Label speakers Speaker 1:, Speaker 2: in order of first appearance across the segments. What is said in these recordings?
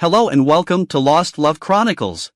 Speaker 1: Hello and welcome to Lost Love Chronicles.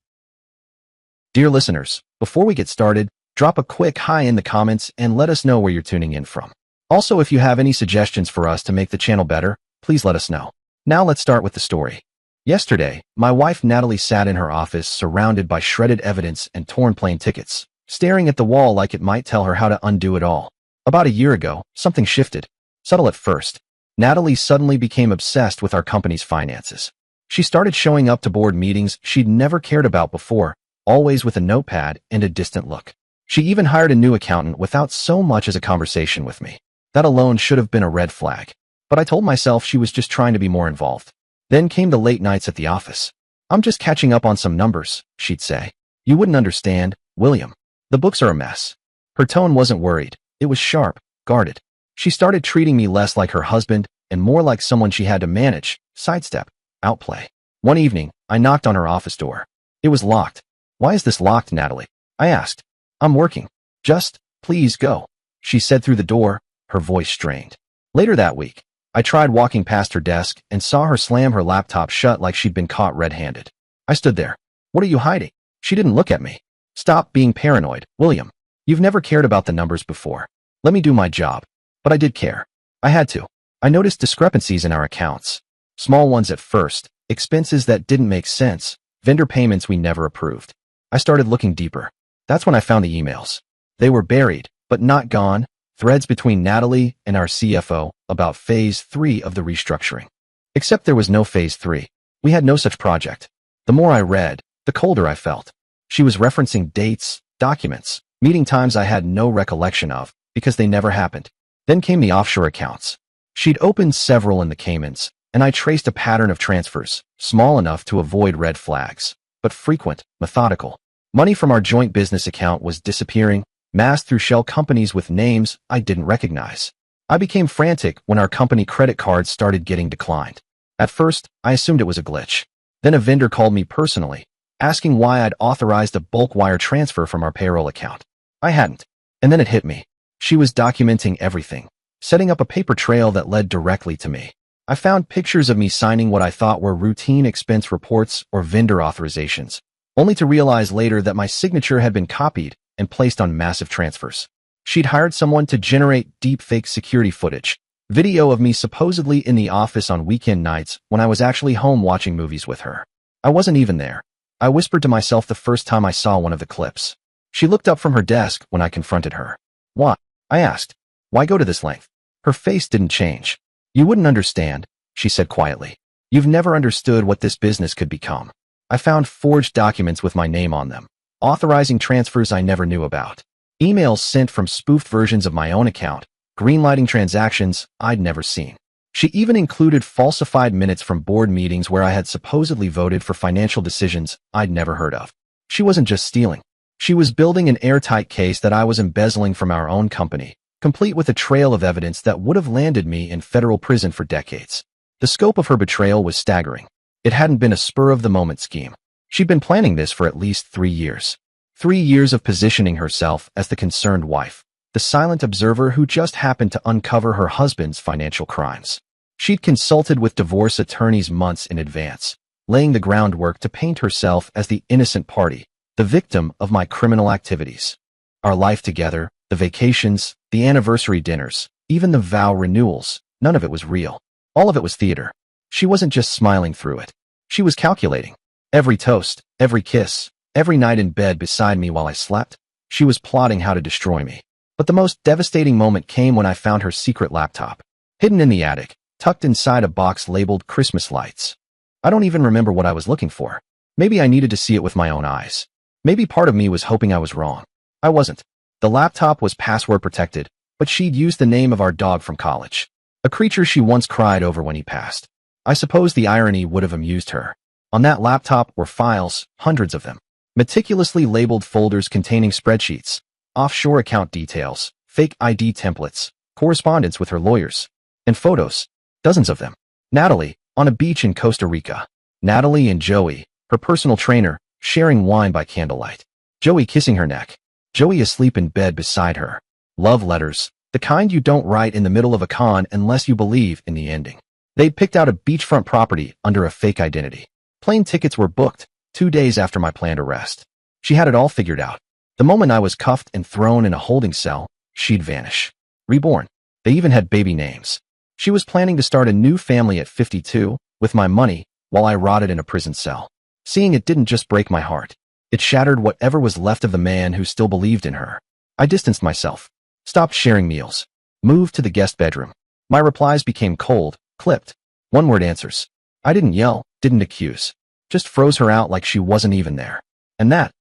Speaker 2: Dear listeners, before we get started, drop a quick hi in the comments and let us know where you're tuning in from. Also, if you have any suggestions for us to make the channel better, please let us know. Now let's start with the story. Yesterday, my wife Natalie sat in her office surrounded by shredded evidence and torn plane tickets, staring at the wall like it might tell her how to undo it all. About a year ago, something shifted. Subtle at first. Natalie suddenly became obsessed with our company's finances. She started showing up to board meetings she'd never cared about before, always with a notepad and a distant look. She even hired a new accountant without so much as a conversation with me. That alone should have been a red flag. But I told myself she was just trying to be more involved. Then came the late nights at the office. "I'm just catching up on some numbers," she'd say. "You wouldn't understand, William. The books are a mess." Her tone wasn't worried. It was sharp, guarded. She started treating me less like her husband and more like someone she had to manage, sidestep, outplay. One evening, I knocked on her office door. It was locked. "Why is this locked, Natalie?" I asked. "I'm working. Just, please go," she said through the door, her voice strained. Later that week, I tried walking past her desk and saw her slam her laptop shut like she'd been caught red-handed. I stood there. "What are you hiding?" She didn't look at me. "Stop being paranoid, William. You've never cared about the numbers before. Let me do my job." But I did care. I had to. I noticed discrepancies in our accounts. Small ones at first, expenses that didn't make sense, vendor payments we never approved. I started looking deeper. That's when I found the emails. They were buried, but not gone, threads between Natalie and our CFO about Phase 3 of the restructuring. Except there was no Phase 3. We had no such project. The more I read, the colder I felt. She was referencing dates, documents, meeting times I had no recollection of, because they never happened. Then came the offshore accounts. She'd opened several in the Caymans, and I traced a pattern of transfers, small enough to avoid red flags, but frequent, methodical. Money from our joint business account was disappearing, masked through shell companies with names I didn't recognize. I became frantic when our company credit cards started getting declined. At first, I assumed it was a glitch. Then a vendor called me personally, asking why I'd authorized a bulk wire transfer from our payroll account. I hadn't. And then it hit me. She was documenting everything, setting up a paper trail that led directly to me. I found pictures of me signing what I thought were routine expense reports or vendor authorizations, only to realize later that my signature had been copied and placed on massive transfers. She'd hired someone to generate deepfake security footage, video of me supposedly in the office on weekend nights when I was actually home watching movies with her. I wasn't even there. I whispered to myself the first time I saw one of the clips. She looked up from her desk when I confronted her. "Why?" I asked. "Why go to this length?" Her face didn't change. "You wouldn't understand," she said quietly. "You've never understood what this business could become." I found forged documents with my name on them, authorizing transfers I never knew about. Emails sent from spoofed versions of my own account, greenlighting transactions I'd never seen. She even included falsified minutes from board meetings where I had supposedly voted for financial decisions I'd never heard of. She wasn't just stealing. She was building an airtight case that I was embezzling from our own company, complete with a trail of evidence that would have landed me in federal prison for decades. The scope of her betrayal was staggering. It hadn't been a spur-of-the-moment scheme. She'd been planning this for at least 3 years. 3 years of positioning herself as the concerned wife, the silent observer who just happened to uncover her husband's financial crimes. She'd consulted with divorce attorneys months in advance, laying the groundwork to paint herself as the innocent party, the victim of my criminal activities. Our life together, the vacations, the anniversary dinners, even the vow renewals, none of it was real. All of it was theater. She wasn't just smiling through it. She was calculating. Every toast, every kiss, every night in bed beside me while I slept, she was plotting how to destroy me. But the most devastating moment came when I found her secret laptop, hidden in the attic, tucked inside a box labeled Christmas lights. I don't even remember what I was looking for. Maybe I needed to see it with my own eyes. Maybe part of me was hoping I was wrong. I wasn't. The laptop was password protected, but she'd used the name of our dog from college, a creature she once cried over when he passed. I suppose the irony would have amused her. On that laptop were files, hundreds of them, meticulously labeled folders containing spreadsheets, offshore account details, fake ID templates, correspondence with her lawyers, and photos, dozens of them. Natalie, on a beach in Costa Rica. Natalie and Joey, her personal trainer, sharing wine by candlelight. Joey kissing her neck. Joey asleep in bed beside her. Love letters, the kind you don't write in the middle of a con unless you believe in the ending. They'd picked out a beachfront property under a fake identity. Plane tickets were booked 2 days after my planned arrest. She had it all figured out. The moment I was cuffed and thrown in a holding cell, she'd vanish. Reborn. They even had baby names. She was planning to start a new family at 52 with my money while I rotted in a prison cell. Seeing it didn't just break my heart. It shattered whatever was left of the man who still believed in her. I distanced myself, stopped sharing meals, moved to the guest bedroom. My replies became cold, clipped, one-word answers. I didn't yell, didn't accuse. Just froze her out like she wasn't even there. And that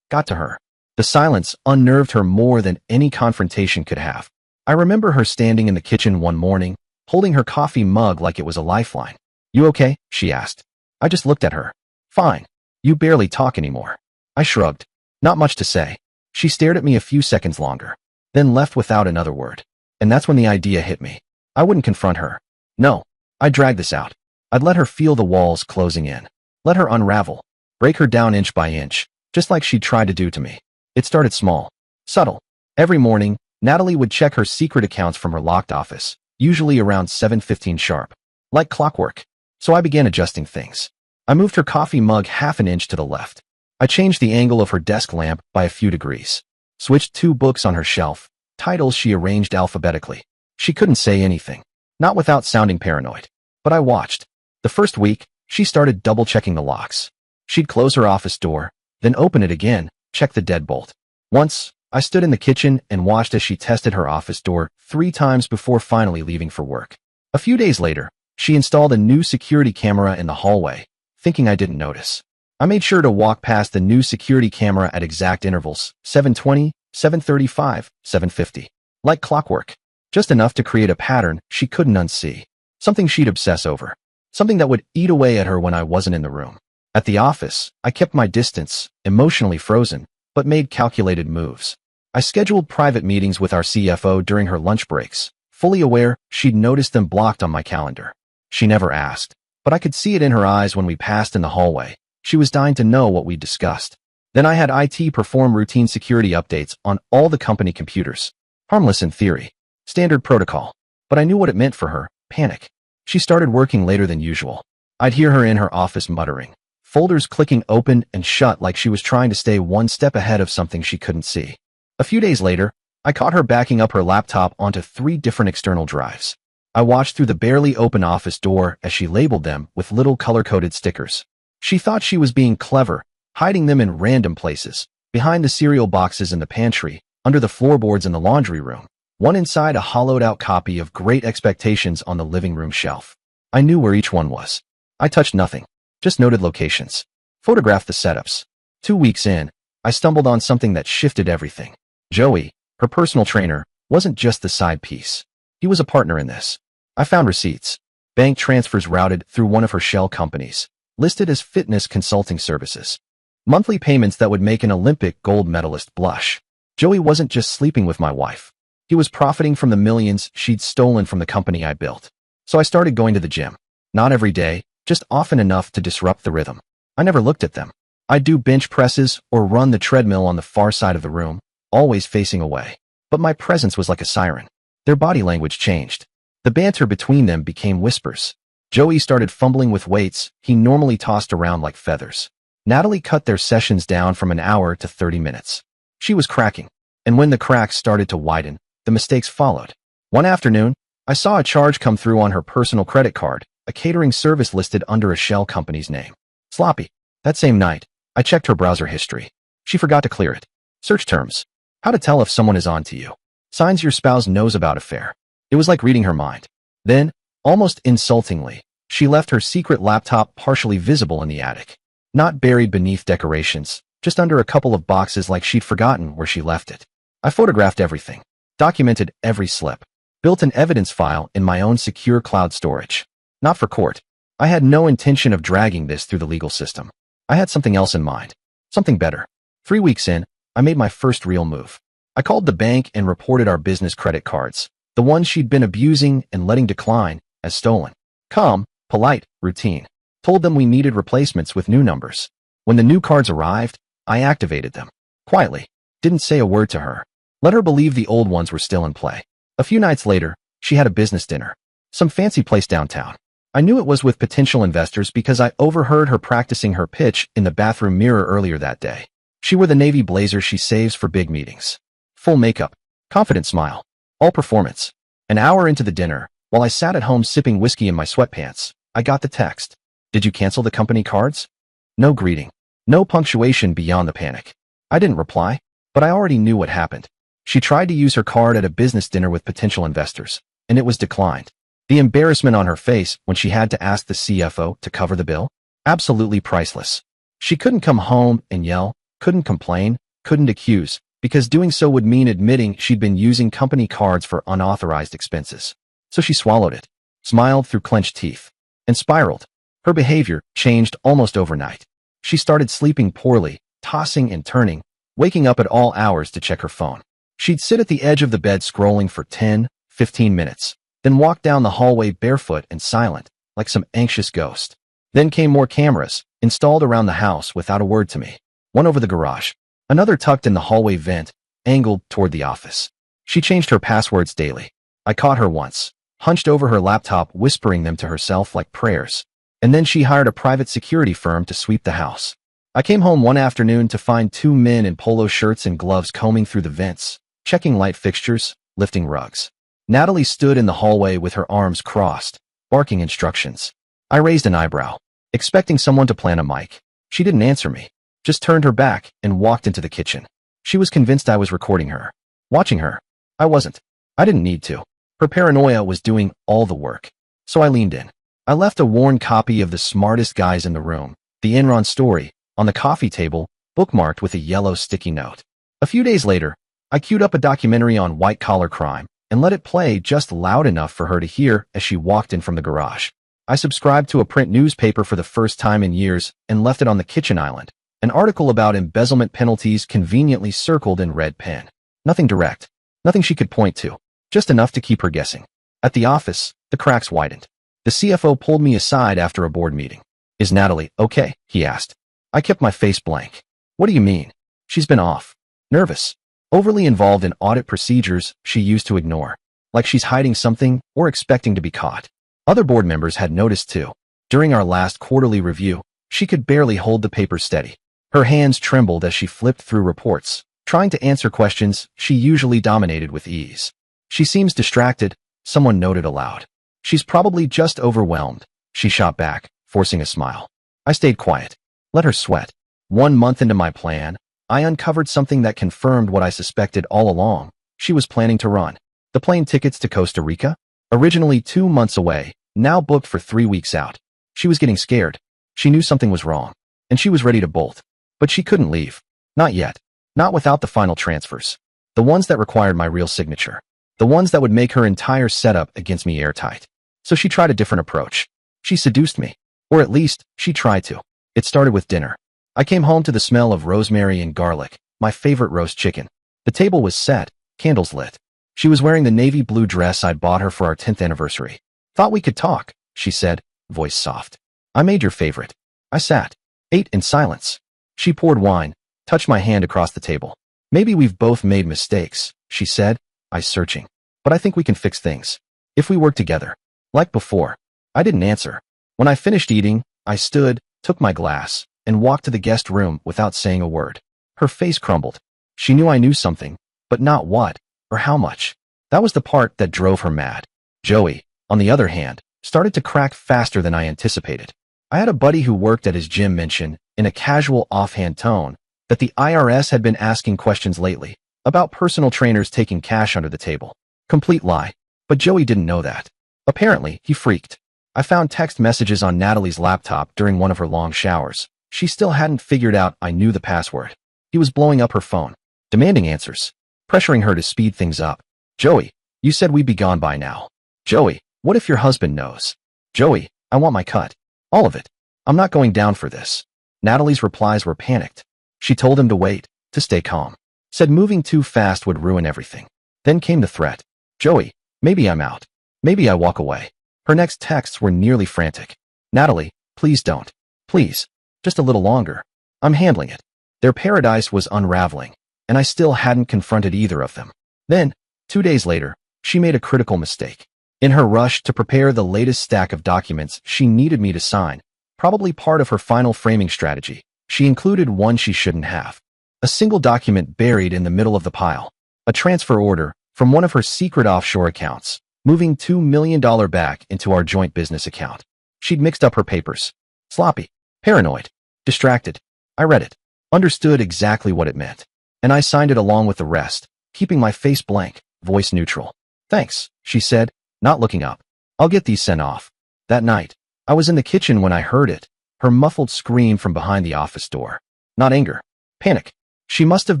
Speaker 2: got to her. The silence unnerved her more than any confrontation could have. I remember her standing in the kitchen one morning, holding her coffee mug like it was a lifeline. "You okay?" she asked. I just looked at her. "Fine. You barely talk anymore." I shrugged. Not much to say. She stared at me a few seconds longer, then left without another word. And that's when the idea hit me. I wouldn't confront her. No. I'd drag this out. I'd let her feel the walls closing in. Let her unravel. Break her down inch by inch, just like she'd tried to do to me. It started small. Subtle. Every morning, Natalie would check her secret accounts from her locked office, usually around 7:15 sharp. Like clockwork. So I began adjusting things. I moved her coffee mug half an inch to the left. I changed the angle of her desk lamp by a few degrees. Switched 2 books on her shelf, titles she arranged alphabetically. She couldn't say anything. Not without sounding paranoid. But I watched. The first week, she started double-checking the locks. She'd close her office door, then open it again, check the deadbolt. Once, I stood in the kitchen and watched as she tested her office door 3 times before finally leaving for work. A few days later, she installed a new security camera in the hallway, thinking I didn't notice. I made sure to walk past the new security camera at exact intervals, 7:20, 7:35, 7:50. Like clockwork. Just enough to create a pattern she couldn't unsee. Something she'd obsess over. Something that would eat away at her when I wasn't in the room. At the office, I kept my distance, emotionally frozen, but made calculated moves. I scheduled private meetings with our CFO during her lunch breaks, fully aware she'd noticed them blocked on my calendar. She never asked, but I could see it in her eyes when we passed in the hallway. She was dying to know what we'd discussed. Then I had IT perform routine security updates on all the company computers. Harmless in theory. Standard protocol. But I knew what it meant for her. Panic. She started working later than usual. I'd hear her in her office muttering, folders clicking open and shut like she was trying to stay one step ahead of something she couldn't see. A few days later, I caught her backing up her laptop onto 3 different external drives. I watched through the barely open office door as she labeled them with little color-coded stickers. She thought she was being clever, hiding them in random places, behind the cereal boxes in the pantry, under the floorboards in the laundry room, one inside a hollowed-out copy of Great Expectations on the living room shelf. I knew where each one was. I touched nothing, just noted locations, photographed the setups. 2 weeks in, I stumbled on something that shifted everything. Joey, her personal trainer, wasn't just the side piece. He was a partner in this. I found receipts, bank transfers routed through one of her shell companies, listed as fitness consulting services. Monthly payments that would make an Olympic gold medalist blush. Joey wasn't just sleeping with my wife. He was profiting from the millions she'd stolen from the company I built. So I started going to the gym. Not every day, just often enough to disrupt the rhythm. I never looked at them. I'd do bench presses or run the treadmill on the far side of the room, always facing away. But my presence was like a siren. Their body language changed. The banter between them became whispers. Joey started fumbling with weights he normally tossed around like feathers. Natalie cut their sessions down from an hour to 30 minutes. She was cracking. And when the cracks started to widen, the mistakes followed. One afternoon, I saw a charge come through on her personal credit card, a catering service listed under a shell company's name. Sloppy. That same night, I checked her browser history. She forgot to clear it. Search terms. How to tell if someone is on to you. Signs your spouse knows about affair. It was like reading her mind. Then, almost insultingly, she left her secret laptop partially visible in the attic. Not buried beneath decorations, just under a couple of boxes like she'd forgotten where she left it. I photographed everything, documented every slip, built an evidence file in my own secure cloud storage. Not for court. I had no intention of dragging this through the legal system. I had something else in mind. Something better. 3 weeks in, I made my first real move. I called the bank and reported our business credit cards, the ones she'd been abusing and letting decline, as stolen. Calm, polite, routine. Told them we needed replacements with new numbers. When the new cards arrived, I activated them. Quietly. Didn't say a word to her. Let her believe the old ones were still in play. A few nights later, she had a business dinner. Some fancy place downtown. I knew it was with potential investors because I overheard her practicing her pitch in the bathroom mirror earlier that day. She wore the navy blazer she saves for big meetings. Full makeup, confident smile, all performance. An hour into the dinner, while I sat at home sipping whiskey in my sweatpants, I got the text. Did you cancel the company cards? No greeting. No punctuation beyond the panic. I didn't reply, but I already knew what happened. She tried to use her card at a business dinner with potential investors, and it was declined. The embarrassment on her face when she had to ask the CFO to cover the bill? Absolutely priceless. She couldn't come home and yell, couldn't complain, couldn't accuse, because doing so would mean admitting she'd been using company cards for unauthorized expenses. So she swallowed it, smiled through clenched teeth, and spiraled. Her behavior changed almost overnight. She started sleeping poorly, tossing and turning, waking up at all hours to check her phone. She'd sit at the edge of the bed scrolling for 10, 15 minutes, then walk down the hallway barefoot and silent, like some anxious ghost. Then came more cameras, installed around the house without a word to me. One over the garage, another tucked in the hallway vent, angled toward the office. She changed her passwords daily. I caught her once, hunched over her laptop whispering them to herself like prayers. And then she hired a private security firm to sweep the house. I came home one afternoon to find two men in polo shirts and gloves combing through the vents, checking light fixtures, lifting rugs. Natalie stood in the hallway with her arms crossed, barking instructions. I raised an eyebrow, expecting someone to plant a mic. She didn't answer me, just turned her back and walked into the kitchen. She was convinced I was recording her, watching her. I wasn't. I didn't need to. Her paranoia was doing all the work. So I leaned in. I left a worn copy of The Smartest Guys in the Room, the Enron story, on the coffee table, bookmarked with a yellow sticky note. A few days later, I queued up a documentary on white-collar crime and let it play just loud enough for her to hear as she walked in from the garage. I subscribed to a print newspaper for the first time in years and left it on the kitchen island, an article about embezzlement penalties conveniently circled in red pen. Nothing direct, nothing she could point to, just enough to keep her guessing. At the office, the cracks widened. The CFO pulled me aside after a board meeting. Is Natalie okay? He asked. I kept my face blank. What do you mean? She's been off. Nervous. Overly involved in audit procedures she used to ignore. Like she's hiding something or expecting to be caught. Other board members had noticed too. During our last quarterly review, she could barely hold the paper steady. Her hands trembled as she flipped through reports, trying to answer questions she usually dominated with ease. She seems distracted, someone noted aloud. She's probably just overwhelmed, she shot back, forcing a smile. I stayed quiet. Let her sweat. 1 month into my plan, I uncovered something that confirmed what I suspected all along. She was planning to run. The plane tickets to Costa Rica? Originally 2 months away, now booked for 3 weeks out. She was getting scared. She knew something was wrong, and she was ready to bolt. But she couldn't leave. Not yet. Not without the final transfers. The ones that required my real signature. The ones that would make her entire setup against me airtight. So she tried a different approach. She seduced me. Or at least, she tried to. It started with dinner. I came home to the smell of rosemary and garlic, my favorite roast chicken. The table was set, candles lit. She was wearing the navy blue dress I'd bought her for our 10th anniversary. Thought we could talk, she said, voice soft. I made your favorite. I sat, ate in silence. She poured wine, touched my hand across the table. Maybe we've both made mistakes, she said, eyes searching. But I think we can fix things. If we work together. Like before. I didn't answer. When I finished eating, I stood, took my glass, and walked to the guest room without saying a word. Her face crumbled. She knew I knew something, but not what, or how much. That was the part that drove her mad. Joey, on the other hand, started to crack faster than I anticipated. I had a buddy who worked at his gym mention, in a casual offhand tone, that the IRS had been asking questions lately, about personal trainers taking cash under the table. Complete lie. But Joey didn't know that. Apparently, he freaked. I found text messages on Natalie's laptop during one of her long showers. She still hadn't figured out I knew the password. He was blowing up her phone, demanding answers, pressuring her to speed things up. Joey, you said we'd be gone by now. Joey, what if your husband knows? Joey, I want my cut. All of it. I'm not going down for this. Natalie's replies were panicked. She told him to wait, to stay calm. Said moving too fast would ruin everything. Then came the threat. Joey, maybe I'm out. Maybe I walk away. Her next texts were nearly frantic. Natalie, please don't. Please. Just a little longer. I'm handling it. Their paradise was unraveling, and I still hadn't confronted either of them. Then, 2 days later, she made a critical mistake. In her rush to prepare the latest stack of documents she needed me to sign, probably part of her final framing strategy, she included one she shouldn't have. A single document buried in the middle of the pile. A transfer order from one of her secret offshore accounts, moving $2 million back into our joint business account. She'd mixed up her papers. Sloppy, paranoid, distracted. I read it, understood exactly what it meant, and I signed it along with the rest, keeping my face blank, voice neutral. Thanks, she said, not looking up. I'll get these sent off. That night, I was in the kitchen when I heard it, her muffled scream from behind the office door. Not anger, panic. She must have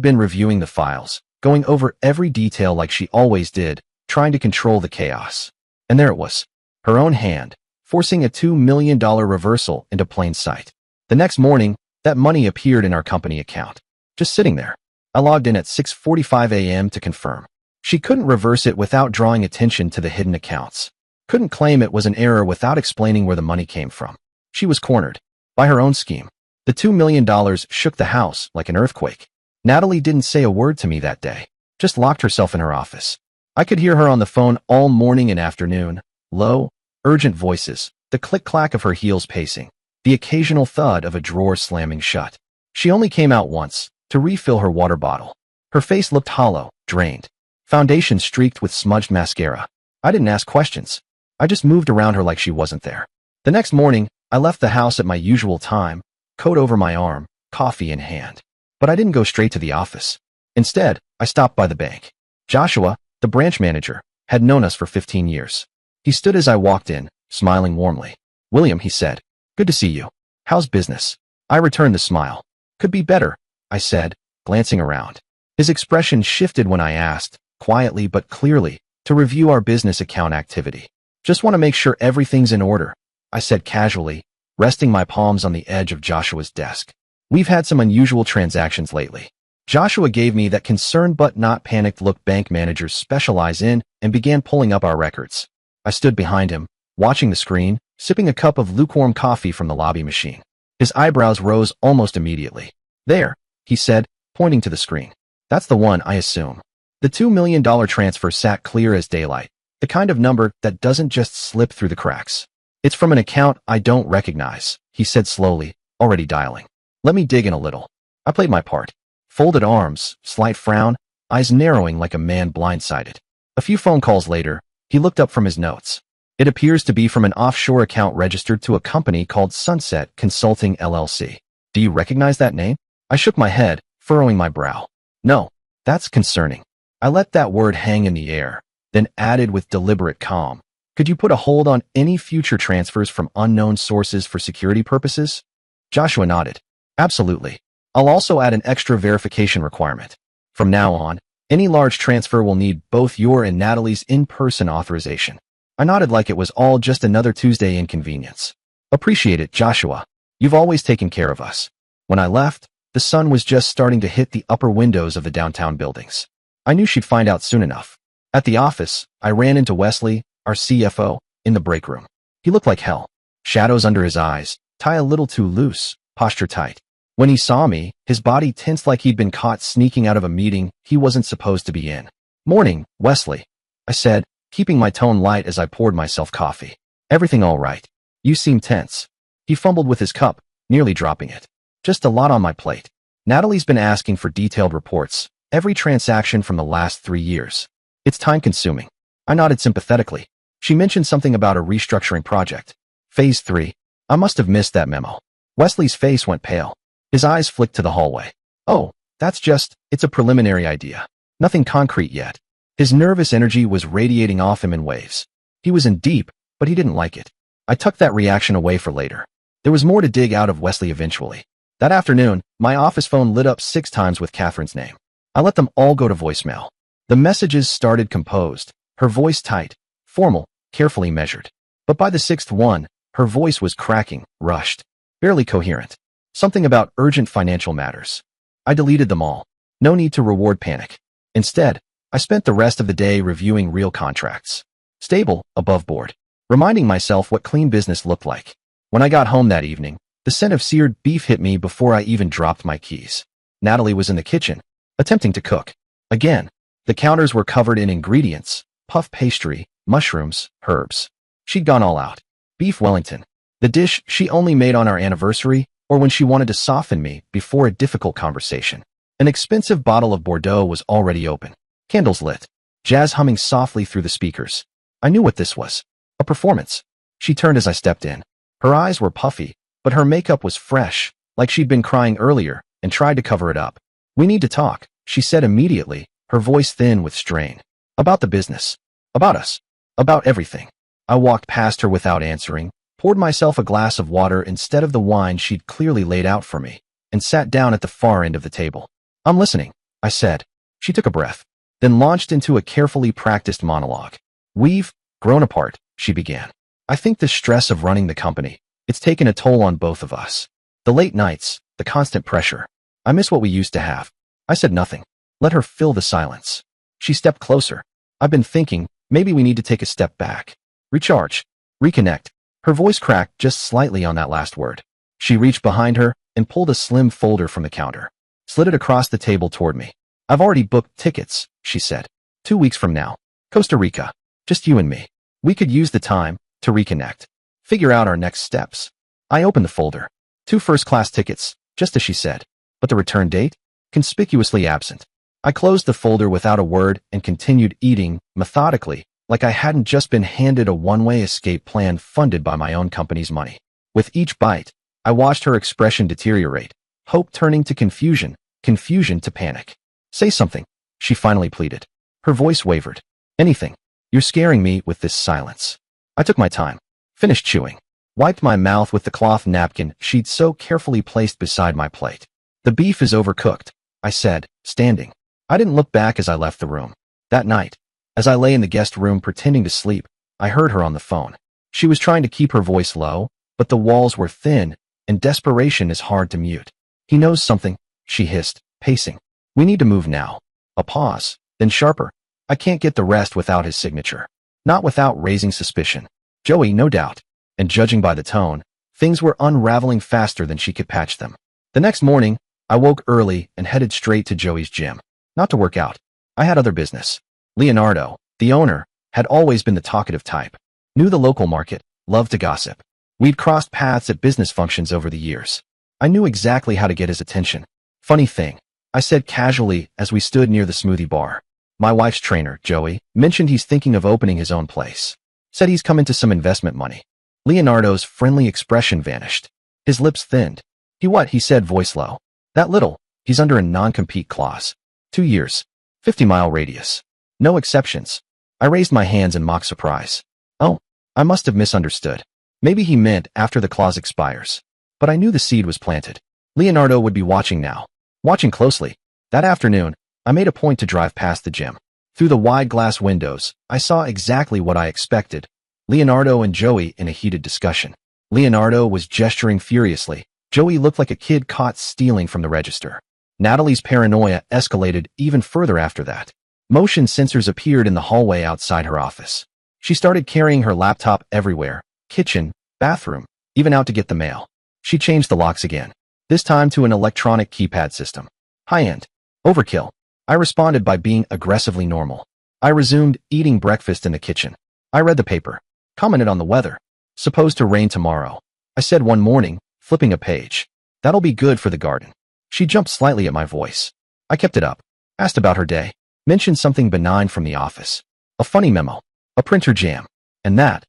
Speaker 2: been reviewing the files, going over every detail like she always did, trying to control the chaos. And there it was, her own hand, forcing a $2 million reversal into plain sight. The next morning, that money appeared in our company account, just sitting there. I logged in at 6:45 a.m. to confirm. She couldn't reverse it without drawing attention to the hidden accounts. Couldn't claim it was an error without explaining where the money came from. She was cornered by her own scheme. The $2 million shook the house like an earthquake. Natalie didn't say a word to me that day, just locked herself in her office. I could hear her on the phone all morning and afternoon, low, urgent voices, the click-clack of her heels pacing, the occasional thud of a drawer slamming shut. She only came out once, to refill her water bottle. Her face looked hollow, drained. Foundation streaked with smudged mascara. I didn't ask questions. I just moved around her like she wasn't there. The next morning, I left the house at my usual time, coat over my arm, coffee in hand. But I didn't go straight to the office. Instead, I stopped by the bank. Joshua, the branch manager, had known us for 15 years. He stood as I walked in, smiling warmly. "William," he said, "good to see you. How's business?" I returned the smile. "Could be better," I said, glancing around. His expression shifted when I asked, quietly but clearly, to review our business account activity. "Just want to make sure everything's in order," I said casually, resting my palms on the edge of Joshua's desk. "We've had some unusual transactions lately." Joshua gave me that concerned but not panicked look bank managers specialize in and began pulling up our records. I stood behind him, watching the screen, sipping a cup of lukewarm coffee from the lobby machine. His eyebrows rose almost immediately. "There," he said, pointing to the screen. "That's the one, I assume." The $2 million transfer sat clear as daylight, the kind of number that doesn't just slip through the cracks. "It's from an account I don't recognize," he said slowly, already dialing. "Let me dig in a little." I played my part. Folded arms, slight frown, eyes narrowing like a man blindsided. A few phone calls later, he looked up from his notes. "It appears to be from an offshore account registered to a company called Sunset Consulting LLC. Do you recognize that name?" I shook my head, furrowing my brow. "No, that's concerning." I let that word hang in the air, then added with deliberate calm. "Could you put a hold on any future transfers from unknown sources for security purposes?" Joshua nodded. "Absolutely. I'll also add an extra verification requirement. From now on, any large transfer will need both your and Natalie's in-person authorization." I nodded like it was all just another Tuesday inconvenience. "Appreciate it, Joshua. You've always taken care of us." When I left, the sun was just starting to hit the upper windows of the downtown buildings. I knew she'd find out soon enough. At the office, I ran into Wesley, our CFO, in the break room. He looked like hell. Shadows under his eyes, tie a little too loose, posture tight. When he saw me, his body tensed like he'd been caught sneaking out of a meeting he wasn't supposed to be in. "Morning, Wesley," I said, keeping my tone light as I poured myself coffee. "Everything all right? You seem tense." He fumbled with his cup, nearly dropping it. "Just a lot on my plate. Natalie's been asking for detailed reports, every transaction from the last 3 years. It's time-consuming." I nodded sympathetically. She mentioned something about a restructuring project. Phase 3. I must have missed that memo. Wesley's face went pale. His eyes flicked to the hallway. "Oh, it's a preliminary idea. Nothing concrete yet." His nervous energy was radiating off him in waves. He was in deep, but he didn't like it. I tucked that reaction away for later. There was more to dig out of Wesley eventually. That afternoon, my office phone lit up 6 times with Catherine's name. I let them all go to voicemail. The messages started composed, her voice tight, formal, carefully measured. But by the 6th one, her voice was cracking, rushed, barely coherent. Something about urgent financial matters. I deleted them all. No need to reward panic. Instead, I spent the rest of the day reviewing real contracts. Stable, above board. Reminding myself what clean business looked like. When I got home that evening, the scent of seared beef hit me before I even dropped my keys. Natalie was in the kitchen, attempting to cook. Again, the counters were covered in ingredients, puff pastry, mushrooms, herbs. She'd gone all out. Beef Wellington. The dish she only made on our anniversary or when she wanted to soften me before a difficult conversation. An expensive bottle of Bordeaux was already open. Candles lit. Jazz humming softly through the speakers. I knew what this was. A performance. She turned as I stepped in. Her eyes were puffy, but her makeup was fresh, like she'd been crying earlier and tried to cover it up. "We need to talk," she said immediately, her voice thin with strain. "About the business. About us. About everything." I walked past her without answering, poured myself a glass of water instead of the wine she'd clearly laid out for me, and sat down at the far end of the table. "I'm listening," I said. She took a breath, then launched into a carefully practiced monologue. "We've grown apart," she began. "I think the stress of running the company, it's taken a toll on both of us. The late nights, the constant pressure. I miss what we used to have." I said nothing. Let her fill the silence. She stepped closer. "I've been thinking, maybe we need to take a step back. Recharge. Reconnect." Her voice cracked just slightly on that last word. She reached behind her and pulled a slim folder from the counter. Slid it across the table toward me. "I've already booked tickets," she said. 2 weeks from now. Costa Rica. Just you and me. We could use the time to reconnect. Figure out our next steps." I opened the folder. 2 first-class tickets, just as she said. But the return date? Conspicuously absent. I closed the folder without a word and continued eating, methodically, like I hadn't just been handed a one-way escape plan funded by my own company's money. With each bite, I watched her expression deteriorate, hope turning to confusion, confusion to panic. "Say something," she finally pleaded. Her voice wavered. "Anything. You're scaring me with this silence." I took my time, finished chewing, wiped my mouth with the cloth napkin she'd so carefully placed beside my plate. "The beef is overcooked," I said, standing. I didn't look back as I left the room. That night, as I lay in the guest room pretending to sleep, I heard her on the phone. She was trying to keep her voice low, but the walls were thin, and desperation is hard to mute. "He knows something," she hissed, pacing. "We need to move now." A pause, then sharper. "I can't get the rest without his signature. Not without raising suspicion." Joey, no doubt. And judging by the tone, things were unraveling faster than she could patch them. The next morning, I woke early and headed straight to Joey's gym. Not to work out. I had other business. Leonardo, the owner, had always been the talkative type. Knew the local market, loved to gossip. We'd crossed paths at business functions over the years. I knew exactly how to get his attention. "Funny thing," I said casually as we stood near the smoothie bar. "My wife's trainer, Joey, mentioned he's thinking of opening his own place. Said he's come into some investment money." Leonardo's friendly expression vanished. His lips thinned. He said, voice low. "That little. He's under a non-compete clause. 2 years. 50-mile radius. No exceptions." I raised my hands in mock surprise. Oh, I must have misunderstood. Maybe he meant after the clause expires. But I knew the seed was planted. Leonardo would be watching now. Watching closely. That afternoon, I made a point to drive past the gym. Through the wide glass windows, I saw exactly what I expected. Leonardo and Joey in a heated discussion. Leonardo was gesturing furiously. Joey looked like a kid caught stealing from the register. Natalie's paranoia escalated even further after that. Motion sensors appeared in the hallway outside her office. She started carrying her laptop everywhere, kitchen, bathroom, even out to get the mail. She changed the locks again, this time to an electronic keypad system. High-end. Overkill. I responded by being aggressively normal. I resumed eating breakfast in the kitchen. I read the paper, commented on the weather. "Supposed to rain tomorrow," I said one morning, flipping a page. "That'll be good for the garden." She jumped slightly at my voice. I kept it up, asked about her day, mentioned something benign from the office. A funny memo, a printer jam, and that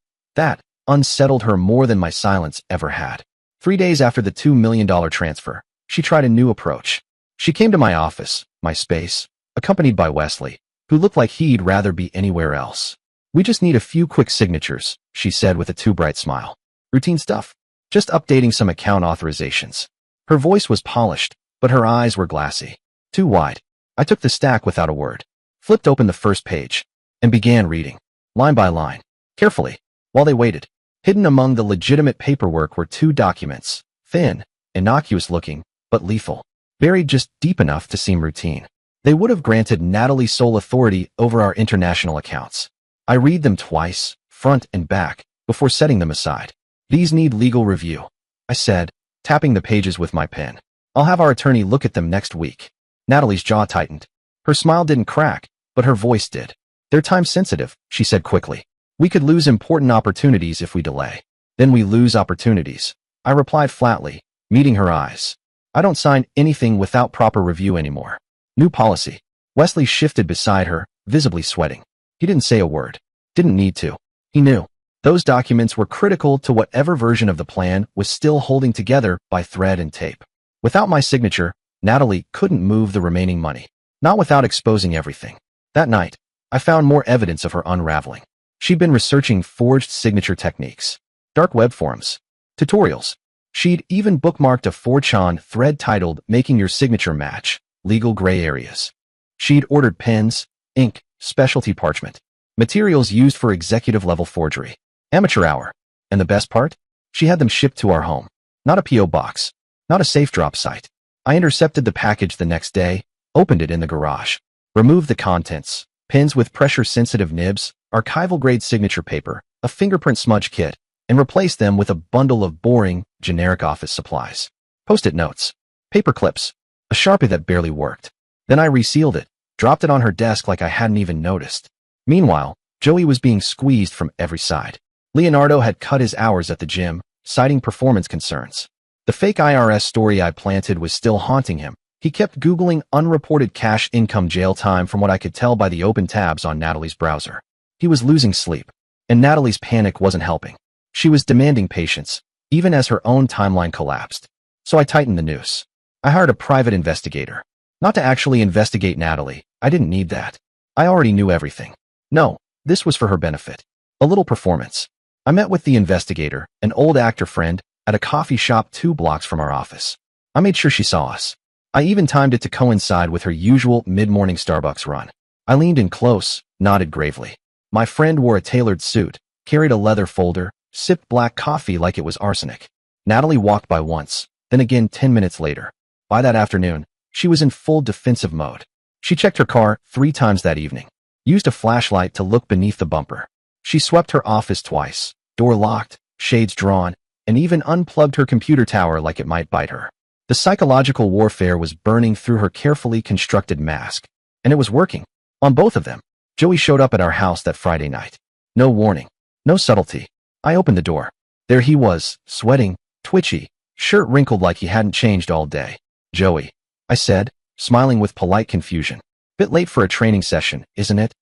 Speaker 2: unsettled her more than my silence ever had. 3 days after the $2 million transfer, she tried a new approach. She came to my office, my space, accompanied by Wesley, who looked like he'd rather be anywhere else. "We just need a few quick signatures," she said with a too bright smile. "Routine stuff. Just updating some account authorizations." Her voice was polished, but her eyes were glassy. Too wide. I took the stack without a word, flipped open the first page, and began reading, line by line, carefully, while they waited. Hidden among the legitimate paperwork were 2 documents, thin, innocuous-looking, but lethal, buried just deep enough to seem routine. They would have granted Natalie sole authority over our international accounts. I read them twice, front and back, before setting them aside. "These need legal review," I said, tapping the pages with my pen. "I'll have our attorney look at them next week." Natalie's jaw tightened. Her smile didn't crack, but her voice did. "They're time-sensitive," she said quickly. We could lose important opportunities if we delay. Then we lose opportunities. I replied flatly, meeting her eyes. I don't sign anything without proper review anymore. New policy. Wesley shifted beside her, visibly sweating. He didn't say a word. Didn't need to. He knew. Those documents were critical to whatever version of the plan was still holding together by thread and tape. Without my signature, Natalie couldn't move the remaining money. Not without exposing everything. That night, I found more evidence of her unraveling. She'd been researching forged signature techniques, dark web forums, tutorials. She'd even bookmarked a 4chan thread titled Making Your Signature Match, Legal Gray Areas. She'd ordered pens, ink, specialty parchment, materials used for executive-level forgery. Amateur hour. And the best part? She had them shipped to our home. Not a P.O. box. Not a safe drop site. I intercepted the package the next day, opened it in the garage, removed the contents, pens with pressure-sensitive nibs, archival-grade signature paper, a fingerprint smudge kit, and replaced them with a bundle of boring, generic office supplies. Post-it notes, paper clips, a Sharpie that barely worked. Then I resealed it, dropped it on her desk like I hadn't even noticed. Meanwhile, Joey was being squeezed from every side. Leonardo had cut his hours at the gym, citing performance concerns. The fake IRS story I planted was still haunting him. He kept Googling unreported cash income jail time from what I could tell by the open tabs on Natalie's browser. He was losing sleep, and Natalie's panic wasn't helping. She was demanding patience, even as her own timeline collapsed. So I tightened the noose. I hired a private investigator. Not to actually investigate Natalie. I didn't need that. I already knew everything. No, this was for her benefit. A little performance. I met with the investigator, an old actor friend, at a coffee shop 2 blocks from our office. I made sure she saw us. I even timed it to coincide with her usual mid-morning Starbucks run. I leaned in close, nodded gravely. My friend wore a tailored suit, carried a leather folder, sipped black coffee like it was arsenic. Natalie walked by once, then again 10 minutes later. By that afternoon, she was in full defensive mode. She checked her car 3 times that evening, used a flashlight to look beneath the bumper. She swept her office twice, door locked, shades drawn, and even unplugged her computer tower like it might bite her. The psychological warfare was burning through her carefully constructed mask, and it was working. On both of them. Joey showed up at our house that Friday night. No warning, no subtlety. I opened the door. There he was, sweating, twitchy, shirt wrinkled like he hadn't changed all day. Joey, I said, smiling with polite confusion. Bit late for a training session, isn't it?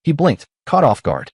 Speaker 2: He blinked, caught off guard.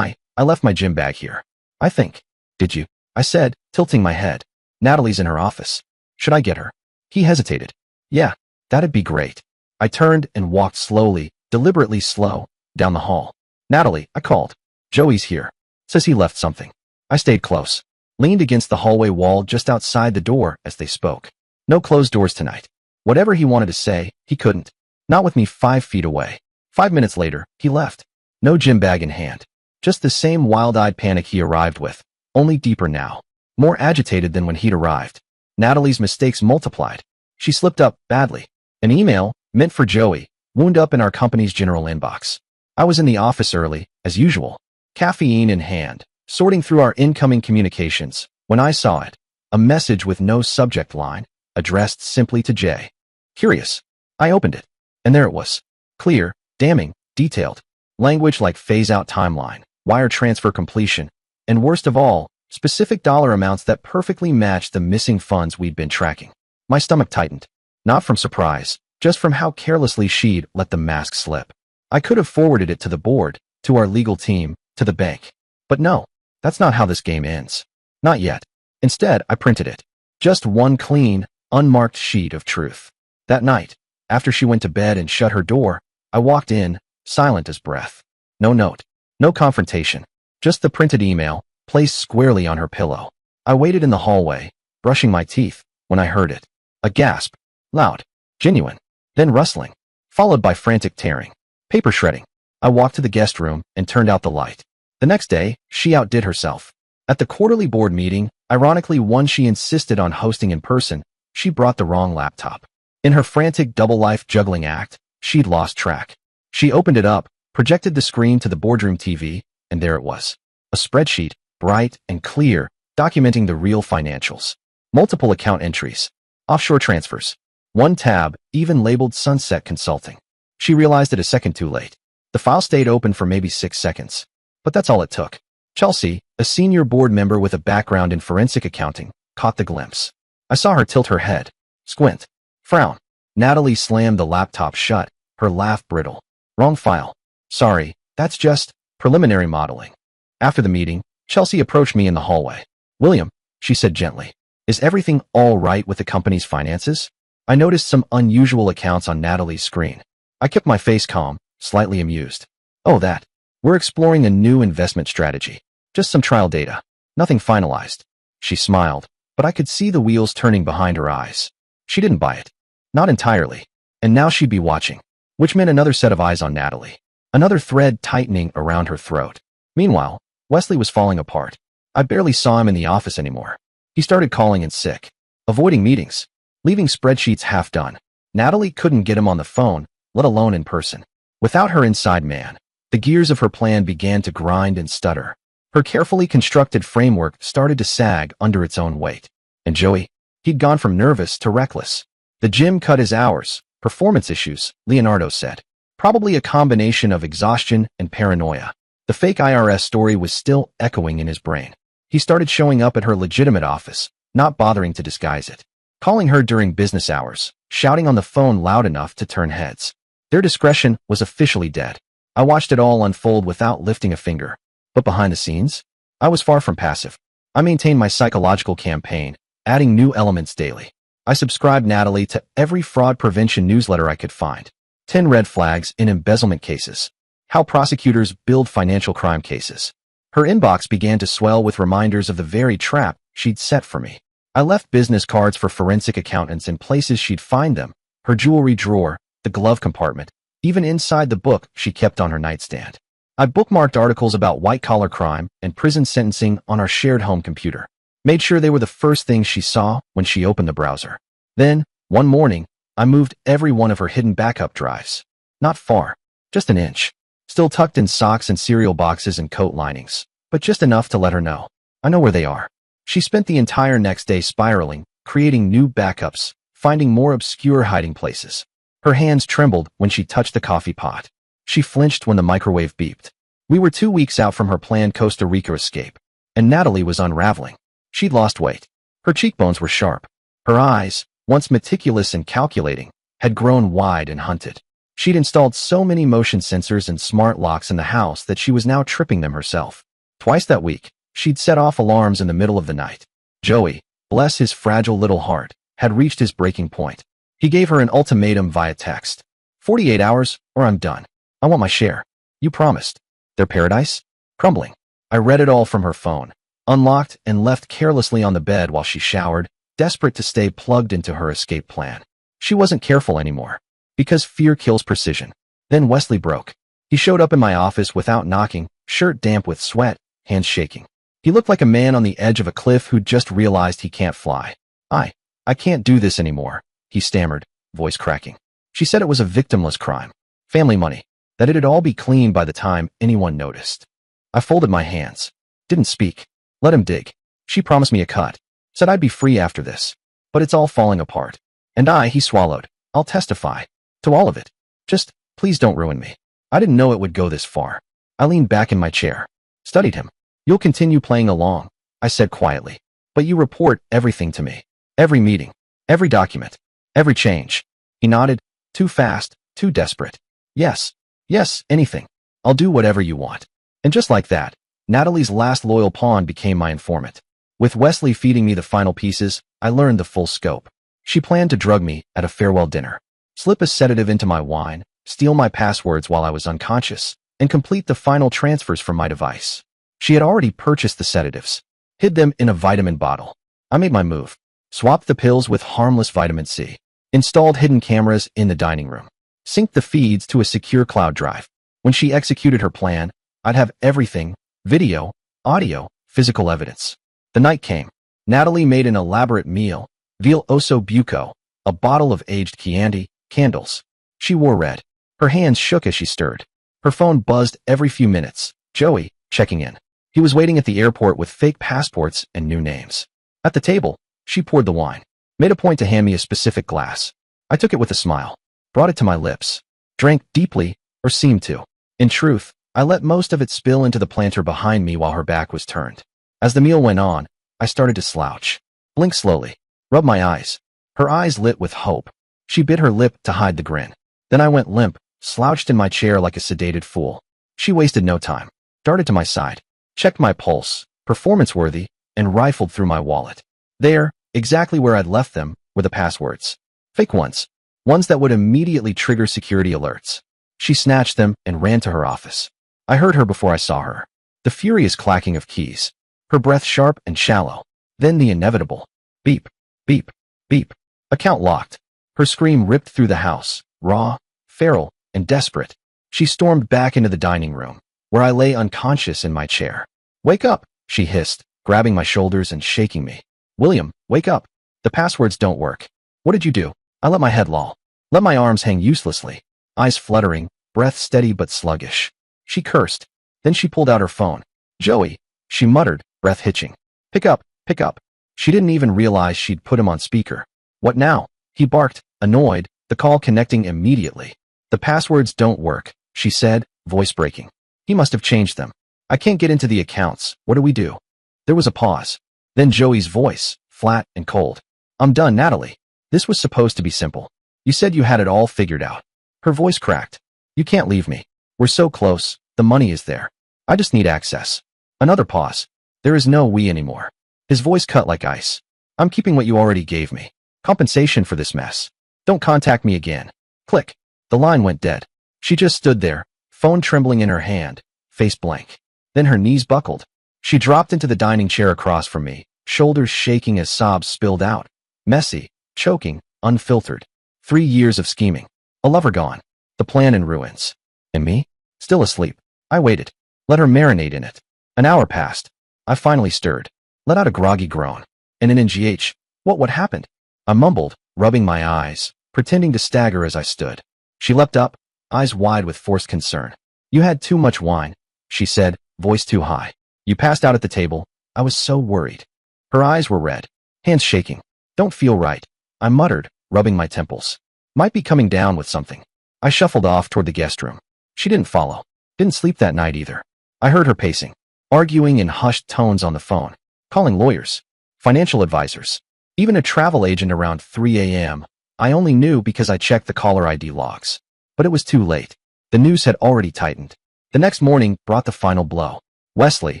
Speaker 2: I left my gym bag here. I think. Did you? I said, tilting my head. Natalie's in her office. Should I get her? He hesitated. Yeah, that'd be great. I turned and walked slowly, deliberately slow, down the hall. Natalie, I called. Joey's here. Says he left something. I stayed close. Leaned against the hallway wall just outside the door as they spoke. No closed doors tonight. Whatever he wanted to say, he couldn't. Not with me 5 feet away. 5 minutes later, he left. No gym bag in hand. Just the same wild-eyed panic he arrived with, only deeper now. More agitated than when he'd arrived. Natalie's mistakes multiplied. She slipped up badly. An email, meant for Joey, wound up in our company's general inbox. I was in the office early, as usual, caffeine in hand, sorting through our incoming communications, when I saw it. A message with no subject line, addressed simply to Jay. Curious. I opened it. And there it was. Clear, damning, detailed. Language like phase-out timeline, wire transfer completion, and worst of all, specific dollar amounts that perfectly matched the missing funds we'd been tracking. My stomach tightened. Not from surprise, just from how carelessly she'd let the mask slip. I could have forwarded it to the board, to our legal team, to the bank. But no, that's not how this game ends. Not yet. Instead, I printed it. Just one clean, unmarked sheet of truth. That night, after she went to bed and shut her door, I walked in, silent as breath. No note. No confrontation. Just the printed email, placed squarely on her pillow. I waited in the hallway, brushing my teeth, when I heard it. A gasp. Loud. Genuine. Then rustling. Followed by frantic tearing. Paper shredding. I walked to the guest room and turned out the light. The next day, she outdid herself. At the quarterly board meeting, ironically one she insisted on hosting in person, she brought the wrong laptop. In her frantic double-life juggling act, she'd lost track. She opened it up, projected the screen to the boardroom TV, and there it was. A spreadsheet, bright and clear, documenting the real financials. Multiple account entries. Offshore transfers. One tab, even labeled Sunset Consulting. She realized it a second too late. The file stayed open for maybe 6 seconds. But that's all it took. Chelsea, a senior board member with a background in forensic accounting, caught the glimpse. I saw her tilt her head, squint, frown. Natalie slammed the laptop shut, her laugh brittle. Wrong file. Sorry, that's just preliminary modeling. After the meeting, Chelsea approached me in the hallway. William, she said gently, is everything all right with the company's finances? I noticed some unusual accounts on Natalie's screen. I kept my face calm, slightly amused. Oh, that. We're exploring a new investment strategy. Just some trial data. Nothing finalized. She smiled, but I could see the wheels turning behind her eyes. She didn't buy it. Not entirely. And now she'd be watching, which meant another set of eyes on Natalie. Another thread tightening around her throat. Meanwhile, Wesley was falling apart. I barely saw him in the office anymore. He started calling in sick, avoiding meetings, leaving spreadsheets half done. Natalie couldn't get him on the phone, let alone in person. Without her inside man, the gears of her plan began to grind and stutter. Her carefully constructed framework started to sag under its own weight. And Joey? He'd gone from nervous to reckless. The gym cut his hours. Performance issues, Leonardo said. Probably a combination of exhaustion and paranoia. The fake IRS story was still echoing in his brain. He started showing up at her legitimate office, not bothering to disguise it. Calling her during business hours, shouting on the phone loud enough to turn heads. Their discretion was officially dead. I watched it all unfold without lifting a finger. But behind the scenes, I was far from passive. I maintained my psychological campaign, adding new elements daily. I subscribed Natalie to every fraud prevention newsletter I could find. 10 red flags in embezzlement cases. How prosecutors build financial crime cases. Her inbox began to swell with reminders of the very trap she'd set for me. I left business cards for forensic accountants in places she'd find them. Her jewelry drawer, the glove compartment, even inside the book she kept on her nightstand. I bookmarked articles about white-collar crime and prison sentencing on our shared home computer. Made sure they were the first things she saw when she opened the browser. Then, one morning, I moved every one of her hidden backup drives. Not far, just an inch. Still tucked in socks and cereal boxes and coat linings, but just enough to let her know. I know where they are. She spent the entire next day spiraling, creating new backups, finding more obscure hiding places. Her hands trembled when she touched the coffee pot. She flinched when the microwave beeped. We were 2 weeks out from her planned Costa Rica escape, and Natalie was unraveling. She'd lost weight. Her cheekbones were sharp. Her eyes, once meticulous and calculating, had grown wide and hunted. She'd installed so many motion sensors and smart locks in the house that she was now tripping them herself. Twice that week, she'd set off alarms in the middle of the night. Joey, bless his fragile little heart, had reached his breaking point. He gave her an ultimatum via text. 48 hours, or I'm done. I want my share. You promised. Their paradise? Crumbling. I read it all from her phone, unlocked and left carelessly on the bed while she showered, desperate to stay plugged into her escape plan. She wasn't careful anymore, because fear kills precision. Then Wesley broke. He showed up in my office without knocking, shirt damp with sweat, hands shaking. He looked like a man on the edge of a cliff who'd just realized he can't fly. I can't do this anymore, he stammered, voice cracking. She said it was a victimless crime. Family money. That it'd all be clean by the time anyone noticed. I folded my hands. Didn't speak. Let him dig. She promised me a cut. Said I'd be free after this. But it's all falling apart. And he swallowed. I'll testify. To all of it. Just, please don't ruin me. I didn't know it would go this far. I leaned back in my chair. Studied him. You'll continue playing along, I said quietly. But you report everything to me. Every meeting. Every document. Every change. He nodded. Too fast. Too desperate. Yes. Yes, anything. I'll do whatever you want. And just like that, Natalie's last loyal pawn became my informant. With Wesley feeding me the final pieces, I learned the full scope. She planned to drug me at a farewell dinner, slip a sedative into my wine, steal my passwords while I was unconscious, and complete the final transfers from my device. She had already purchased the sedatives, hid them in a vitamin bottle. I made my move, swapped the pills with harmless vitamin C, installed hidden cameras in the dining room, synced the feeds to a secure cloud drive. When she executed her plan, I'd have everything: video, audio, physical evidence. The night came. Natalie made an elaborate meal, veal osso buco, a bottle of aged Chianti, candles. She wore red. Her hands shook as she stirred. Her phone buzzed every few minutes. Joey, checking in. He was waiting at the airport with fake passports and new names. At the table, she poured the wine, made a point to hand me a specific glass. I took it with a smile, brought it to my lips, drank deeply, or seemed to. In truth, I let most of it spill into the planter behind me while her back was turned. As the meal went on, I started to slouch. Blink slowly. Rub my eyes. Her eyes lit with hope. She bit her lip to hide the grin. Then I went limp, slouched in my chair like a sedated fool. She wasted no time. Darted to my side. Checked my pulse, performance-worthy, and rifled through my wallet. There, exactly where I'd left them, were the passwords. Fake ones. Ones that would immediately trigger security alerts. She snatched them and ran to her office. I heard her before I saw her. The furious clacking of keys. Her breath sharp and shallow. Then the inevitable. Beep, beep, beep. Account locked. Her scream ripped through the house, raw, feral, and desperate. She stormed back into the dining room, where I lay unconscious in my chair. Wake up, she hissed, grabbing my shoulders and shaking me. William, wake up. The passwords don't work. What did you do? I let my head loll. Let my arms hang uselessly. Eyes fluttering, breath steady but sluggish. She cursed. Then she pulled out her phone. Joey, she muttered, breath hitching. Pick up, pick up. She didn't even realize she'd put him on speaker. What now? He barked, annoyed, the call connecting immediately. The passwords don't work, she said, voice breaking. He must have changed them. I can't get into the accounts. What do we do? There was a pause. Then Joey's voice, flat and cold. I'm done, Natalie. This was supposed to be simple. You said you had it all figured out. Her voice cracked. You can't leave me. We're so close. The money is there. I just need access. Another pause. There is no we anymore. His voice cut like ice. I'm keeping what you already gave me. Compensation for this mess. Don't contact me again. Click. The line went dead. She just stood there, phone trembling in her hand, face blank. Then her knees buckled. She dropped into the dining chair across from me, shoulders shaking as sobs spilled out. Messy, choking, unfiltered. 3 years of scheming. A lover gone. The plan in ruins. And me? Still asleep. I waited. Let her marinate in it. An hour passed. I finally stirred. Let out a groggy groan. And an NGH. What happened? I mumbled, rubbing my eyes, pretending to stagger as I stood. She leapt up, eyes wide with forced concern. You had too much wine, she said, voice too high. You passed out at the table. I was so worried. Her eyes were red, hands shaking. Don't feel right, I muttered, rubbing my temples. Might be coming down with something. I shuffled off toward the guest room. She didn't follow. Didn't sleep that night either. I heard her pacing, arguing in hushed tones on the phone, calling lawyers, financial advisors, even a travel agent around 3 a.m. I only knew because I checked the caller ID logs. But it was too late. The news had already tightened. The next morning brought the final blow. Wesley,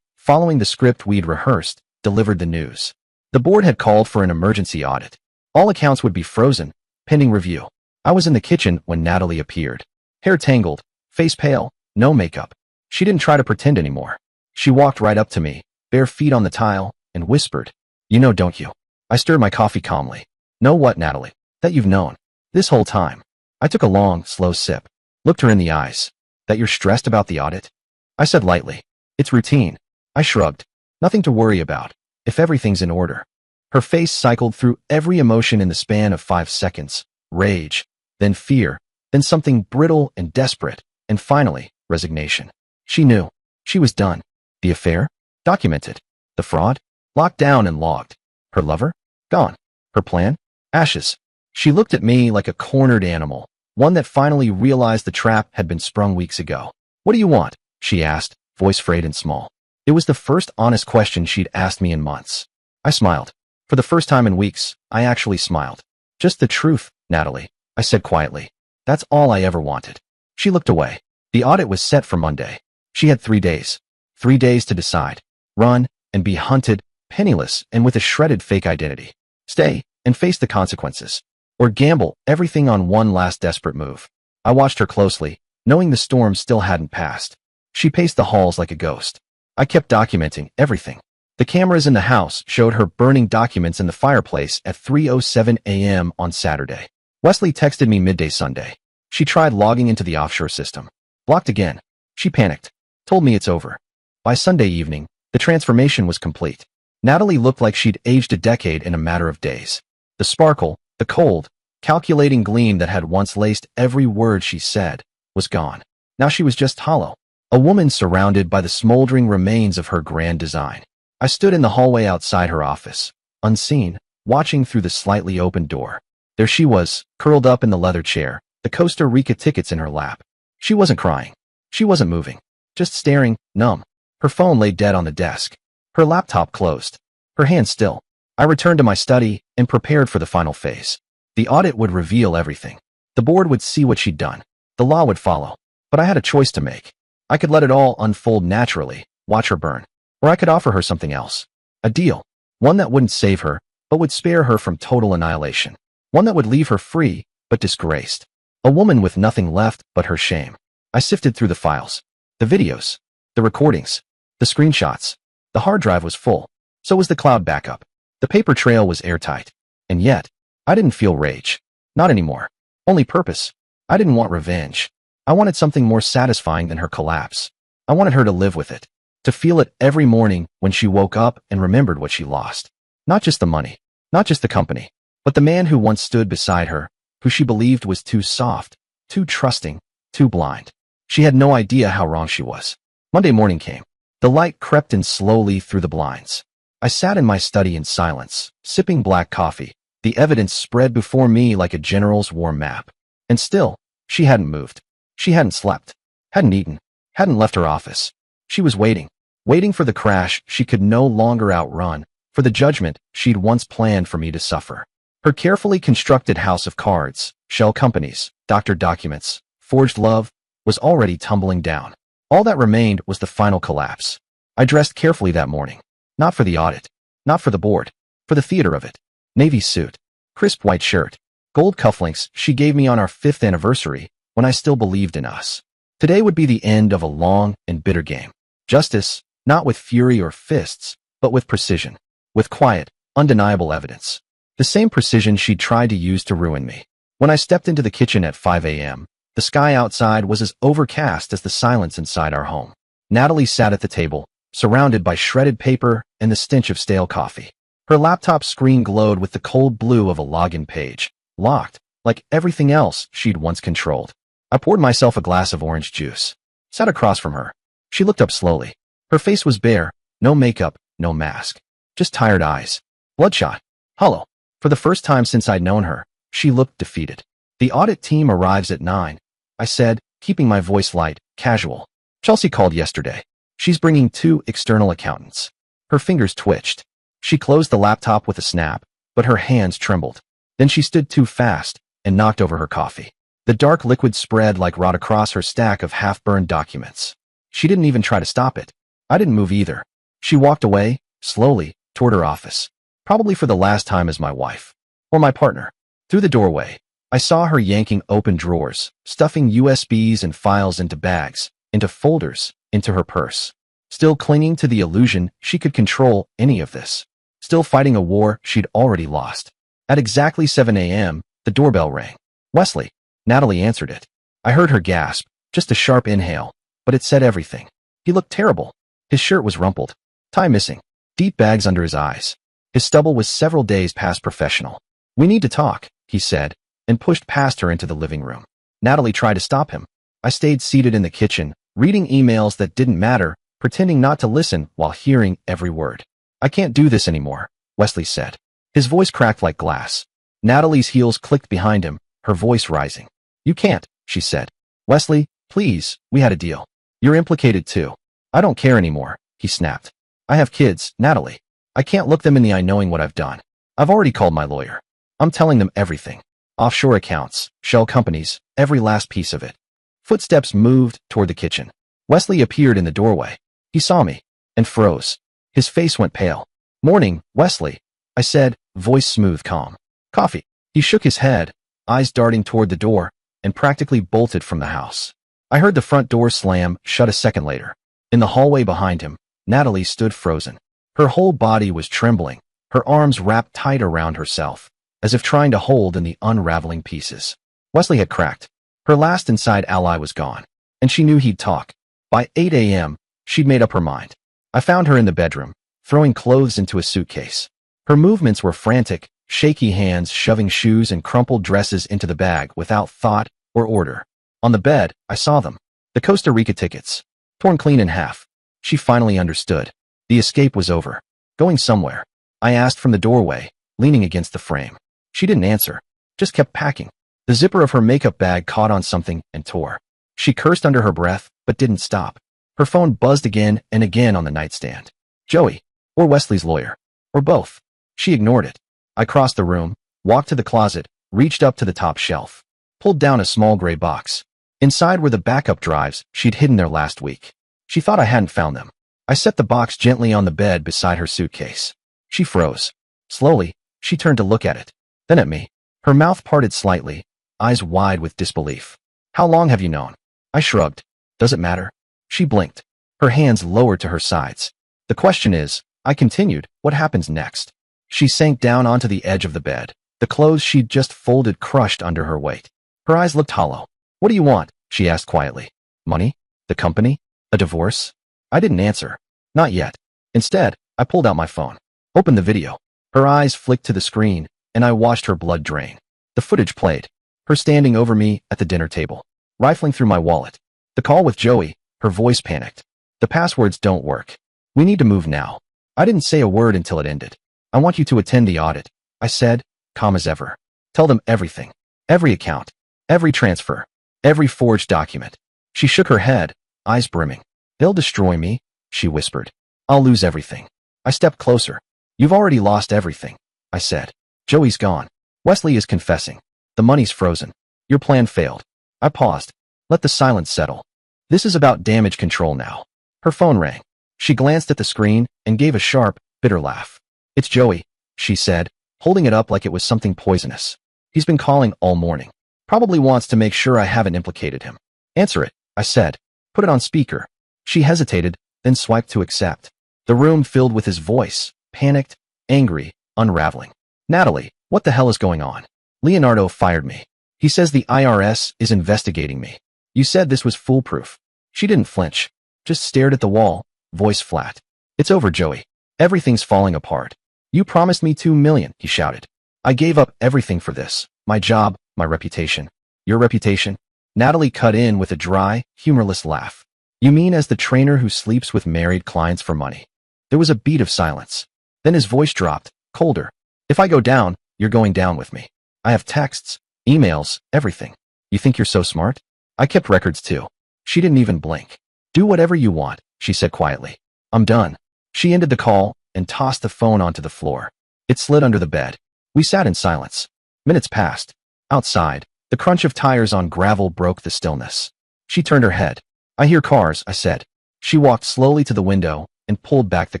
Speaker 2: following the script we'd rehearsed, delivered the news. The board had called for an emergency audit. All accounts would be frozen, pending review. I was in the kitchen when Natalie appeared. Hair tangled, face pale, no makeup. She didn't try to pretend anymore. She walked right up to me, bare feet on the tile, and whispered, You know, don't you? I stirred my coffee calmly. Know what, Natalie? That you've known. This whole time. I took a long, slow sip. Looked her in the eyes. That you're stressed about the audit? I said lightly. It's routine. I shrugged. Nothing to worry about, if everything's in order. Her face cycled through every emotion in the span of 5 seconds. Rage, then fear, then something brittle and desperate, and finally, resignation. She knew. She was done. The affair? Documented. The fraud? Locked down and logged. Her lover? Gone. Her plan? Ashes. She looked at me like a cornered animal, one that finally realized the trap had been sprung weeks ago. What do you want? She asked, voice frayed and small. It was the first honest question she'd asked me in months. I smiled. For the first time in weeks, I actually smiled. Just the truth, Natalie, I said quietly. That's all I ever wanted. She looked away. The audit was set for Monday. She had 3 days. 3 days to decide. Run and be hunted, penniless and with a shredded fake identity. Stay and face the consequences. Or gamble everything on one last desperate move. I watched her closely, knowing the storm still hadn't passed. She paced the halls like a ghost. I kept documenting everything. The cameras in the house showed her burning documents in the fireplace at 3:07 a.m. on Saturday. Wesley texted me midday Sunday. She tried logging into the offshore system. Blocked again. She panicked. Told me it's over. By Sunday evening, the transformation was complete. Natalie looked like she'd aged a decade in a matter of days. The sparkle, the cold, calculating gleam that had once laced every word she said, was gone. Now she was just hollow. A woman surrounded by the smoldering remains of her grand design. I stood in the hallway outside her office, unseen, watching through the slightly open door. There she was, curled up in the leather chair, the Costa Rica tickets in her lap. She wasn't crying. She wasn't moving. just staring, numb. Her phone lay dead on the desk. Her laptop closed. Her hand still. I returned to my study and prepared for the final phase. The audit would reveal everything. The board would see what she'd done. The law would follow. But I had a choice to make. I could let it all unfold naturally, watch her burn. Or I could offer her something else. A deal. One that wouldn't save her, but would spare her from total annihilation. One that would leave her free, but disgraced. A woman with nothing left but her shame. I sifted through the files. The videos. The recordings. The screenshots. The hard drive was full. So was the cloud backup. The paper trail was airtight. And yet, I didn't feel rage. Not anymore. Only purpose. I didn't want revenge. I wanted something more satisfying than her collapse. I wanted her to live with it. To feel it every morning when she woke up and remembered what she lost. Not just the money. Not just the company. But the man who once stood beside her, who she believed was too soft, too trusting, too blind. She had no idea how wrong she was. Monday morning came. The light crept in slowly through the blinds. I sat in my study in silence, sipping black coffee. The evidence spread before me like a general's war map. And still, she hadn't moved. She hadn't slept, hadn't eaten, hadn't left her office. She was waiting, waiting for the crash she could no longer outrun, for the judgment she'd once planned for me to suffer. Her carefully constructed house of cards, shell companies, doctored documents, forged love, was already tumbling down. All that remained was the final collapse. I dressed carefully that morning. Not for the audit. Not for the board. For the theater of it. Navy suit. Crisp white shirt. Gold cufflinks she gave me on our 5th anniversary when I still believed in us. Today would be the end of a long and bitter game. Justice, not with fury or fists, but with precision. With quiet, undeniable evidence. The same precision she'd tried to use to ruin me. When I stepped into the kitchen at 5 a.m., the sky outside was as overcast as the silence inside our home. Natalie sat at the table, surrounded by shredded paper and the stench of stale coffee. Her laptop screen glowed with the cold blue of a login page, locked, like everything else she'd once controlled. I poured myself a glass of orange juice. Sat across from her. She looked up slowly. Her face was bare, no makeup, no mask. Just tired eyes. Bloodshot. Hollow. For the first time since I'd known her, she looked defeated. The audit team arrives at 9. I said, keeping my voice light, casual. Chelsea called yesterday. She's bringing 2 external accountants. Her fingers twitched. She closed the laptop with a snap, but her hands trembled. Then she stood too fast and knocked over her coffee. The dark liquid spread like rot across her stack of half-burned documents. She didn't even try to stop it. I didn't move either. She walked away, slowly, toward her office. Probably for the last time as my wife. Or my partner. Through the doorway, I saw her yanking open drawers, stuffing USBs and files into bags, into folders, into her purse. Still clinging to the illusion she could control any of this. Still fighting a war she'd already lost. At exactly 7 a.m., the doorbell rang. Wesley. Natalie answered it. I heard her gasp, just a sharp inhale, but it said everything. He looked terrible. His shirt was rumpled. Tie missing. Deep bags under his eyes. His stubble was several days past professional. We need to talk, he said, and pushed past her into the living room. Natalie tried to stop him. I stayed seated in the kitchen, reading emails that didn't matter, pretending not to listen while hearing every word. I can't do this anymore, Wesley said. His voice cracked like glass. Natalie's heels clicked behind him, her voice rising. You can't, she said. Wesley, please, we had a deal. You're implicated too. I don't care anymore, he snapped. I have kids, Natalie. I can't look them in the eye knowing what I've done. I've already called my lawyer. I'm telling them everything. Offshore accounts, shell companies, every last piece of it. Footsteps moved toward the kitchen. Wesley appeared in the doorway. He saw me and froze. His face went pale. Morning, Wesley, I said, voice smooth, calm. Coffee. He shook his head, eyes darting toward the door, and practically bolted from the house. I heard the front door slam shut a second later. In the hallway behind him, Natalie stood frozen. Her whole body was trembling, her arms wrapped tight around herself, as if trying to hold in the unraveling pieces. Wesley had cracked. Her last inside ally was gone, and she knew he'd talk. By 8 a.m., she'd made up her mind. I found her in the bedroom, throwing clothes into a suitcase. Her movements were frantic, shaky hands shoving shoes and crumpled dresses into the bag without thought or order. On the bed, I saw them. The Costa Rica tickets. Torn clean in half. She finally understood. The escape was over. Going somewhere. I asked from the doorway, leaning against the frame. She didn't answer. Just kept packing. The zipper of her makeup bag caught on something and tore. She cursed under her breath, but didn't stop. Her phone buzzed again and again on the nightstand. Joey, or Wesley's lawyer, or both. She ignored it. I crossed the room, walked to the closet, reached up to the top shelf, pulled down a small gray box. Inside were the backup drives she'd hidden there last week. She thought I hadn't found them. I set the box gently on the bed beside her suitcase. She froze. Slowly, she turned to look at it, then at me. Her mouth parted slightly, eyes wide with disbelief. How long have you known? I shrugged. Does it matter? She blinked, her hands lowered to her sides. The question is, I continued, what happens next? She sank down onto the edge of the bed, the clothes she'd just folded crushed under her weight. Her eyes looked hollow. What do you want? She asked quietly. Money? The company? A divorce? I didn't answer. Not yet. Instead, I pulled out my phone, opened the video. Her eyes flicked to the screen, and I watched her blood drain. The footage played, her standing over me at the dinner table, rifling through my wallet. The call with Joey, her voice panicked. The passwords don't work. We need to move now. I didn't say a word until it ended. I want you to attend the audit, I said, calm as ever. Tell them everything. Every account. Every transfer. Every forged document. She shook her head, eyes brimming. They'll destroy me, she whispered. I'll lose everything. I stepped closer. You've already lost everything, I said. Joey's gone. Wesley is confessing. The money's frozen. Your plan failed. I paused. Let the silence settle. This is about damage control now. Her phone rang. She glanced at the screen and gave a sharp, bitter laugh. It's Joey, she said, holding it up like it was something poisonous. He's been calling all morning. Probably wants to make sure I haven't implicated him. Answer it, I said. Put it on speaker. She hesitated, then swiped to accept. The room filled with his voice, panicked, angry, unraveling. Natalie, what the hell is going on? Leonardo fired me. He says the IRS is investigating me. You said this was foolproof. She didn't flinch, just stared at the wall, voice flat. It's over, Joey. Everything's falling apart. You promised me $2 million, he shouted. I gave up everything for this. My job, my reputation. Your reputation? Natalie cut in with a dry, humorless laugh. You mean as the trainer who sleeps with married clients for money? There was a beat of silence. Then his voice dropped, colder. If I go down, you're going down with me. I have texts, emails, everything. You think you're so smart? I kept records too. She didn't even blink. Do whatever you want, she said quietly. I'm done. She ended the call and tossed the phone onto the floor. It slid under the bed. We sat in silence. Minutes passed. Outside, the crunch of tires on gravel broke the stillness. She turned her head. I hear cars, I said. She walked slowly to the window and pulled back the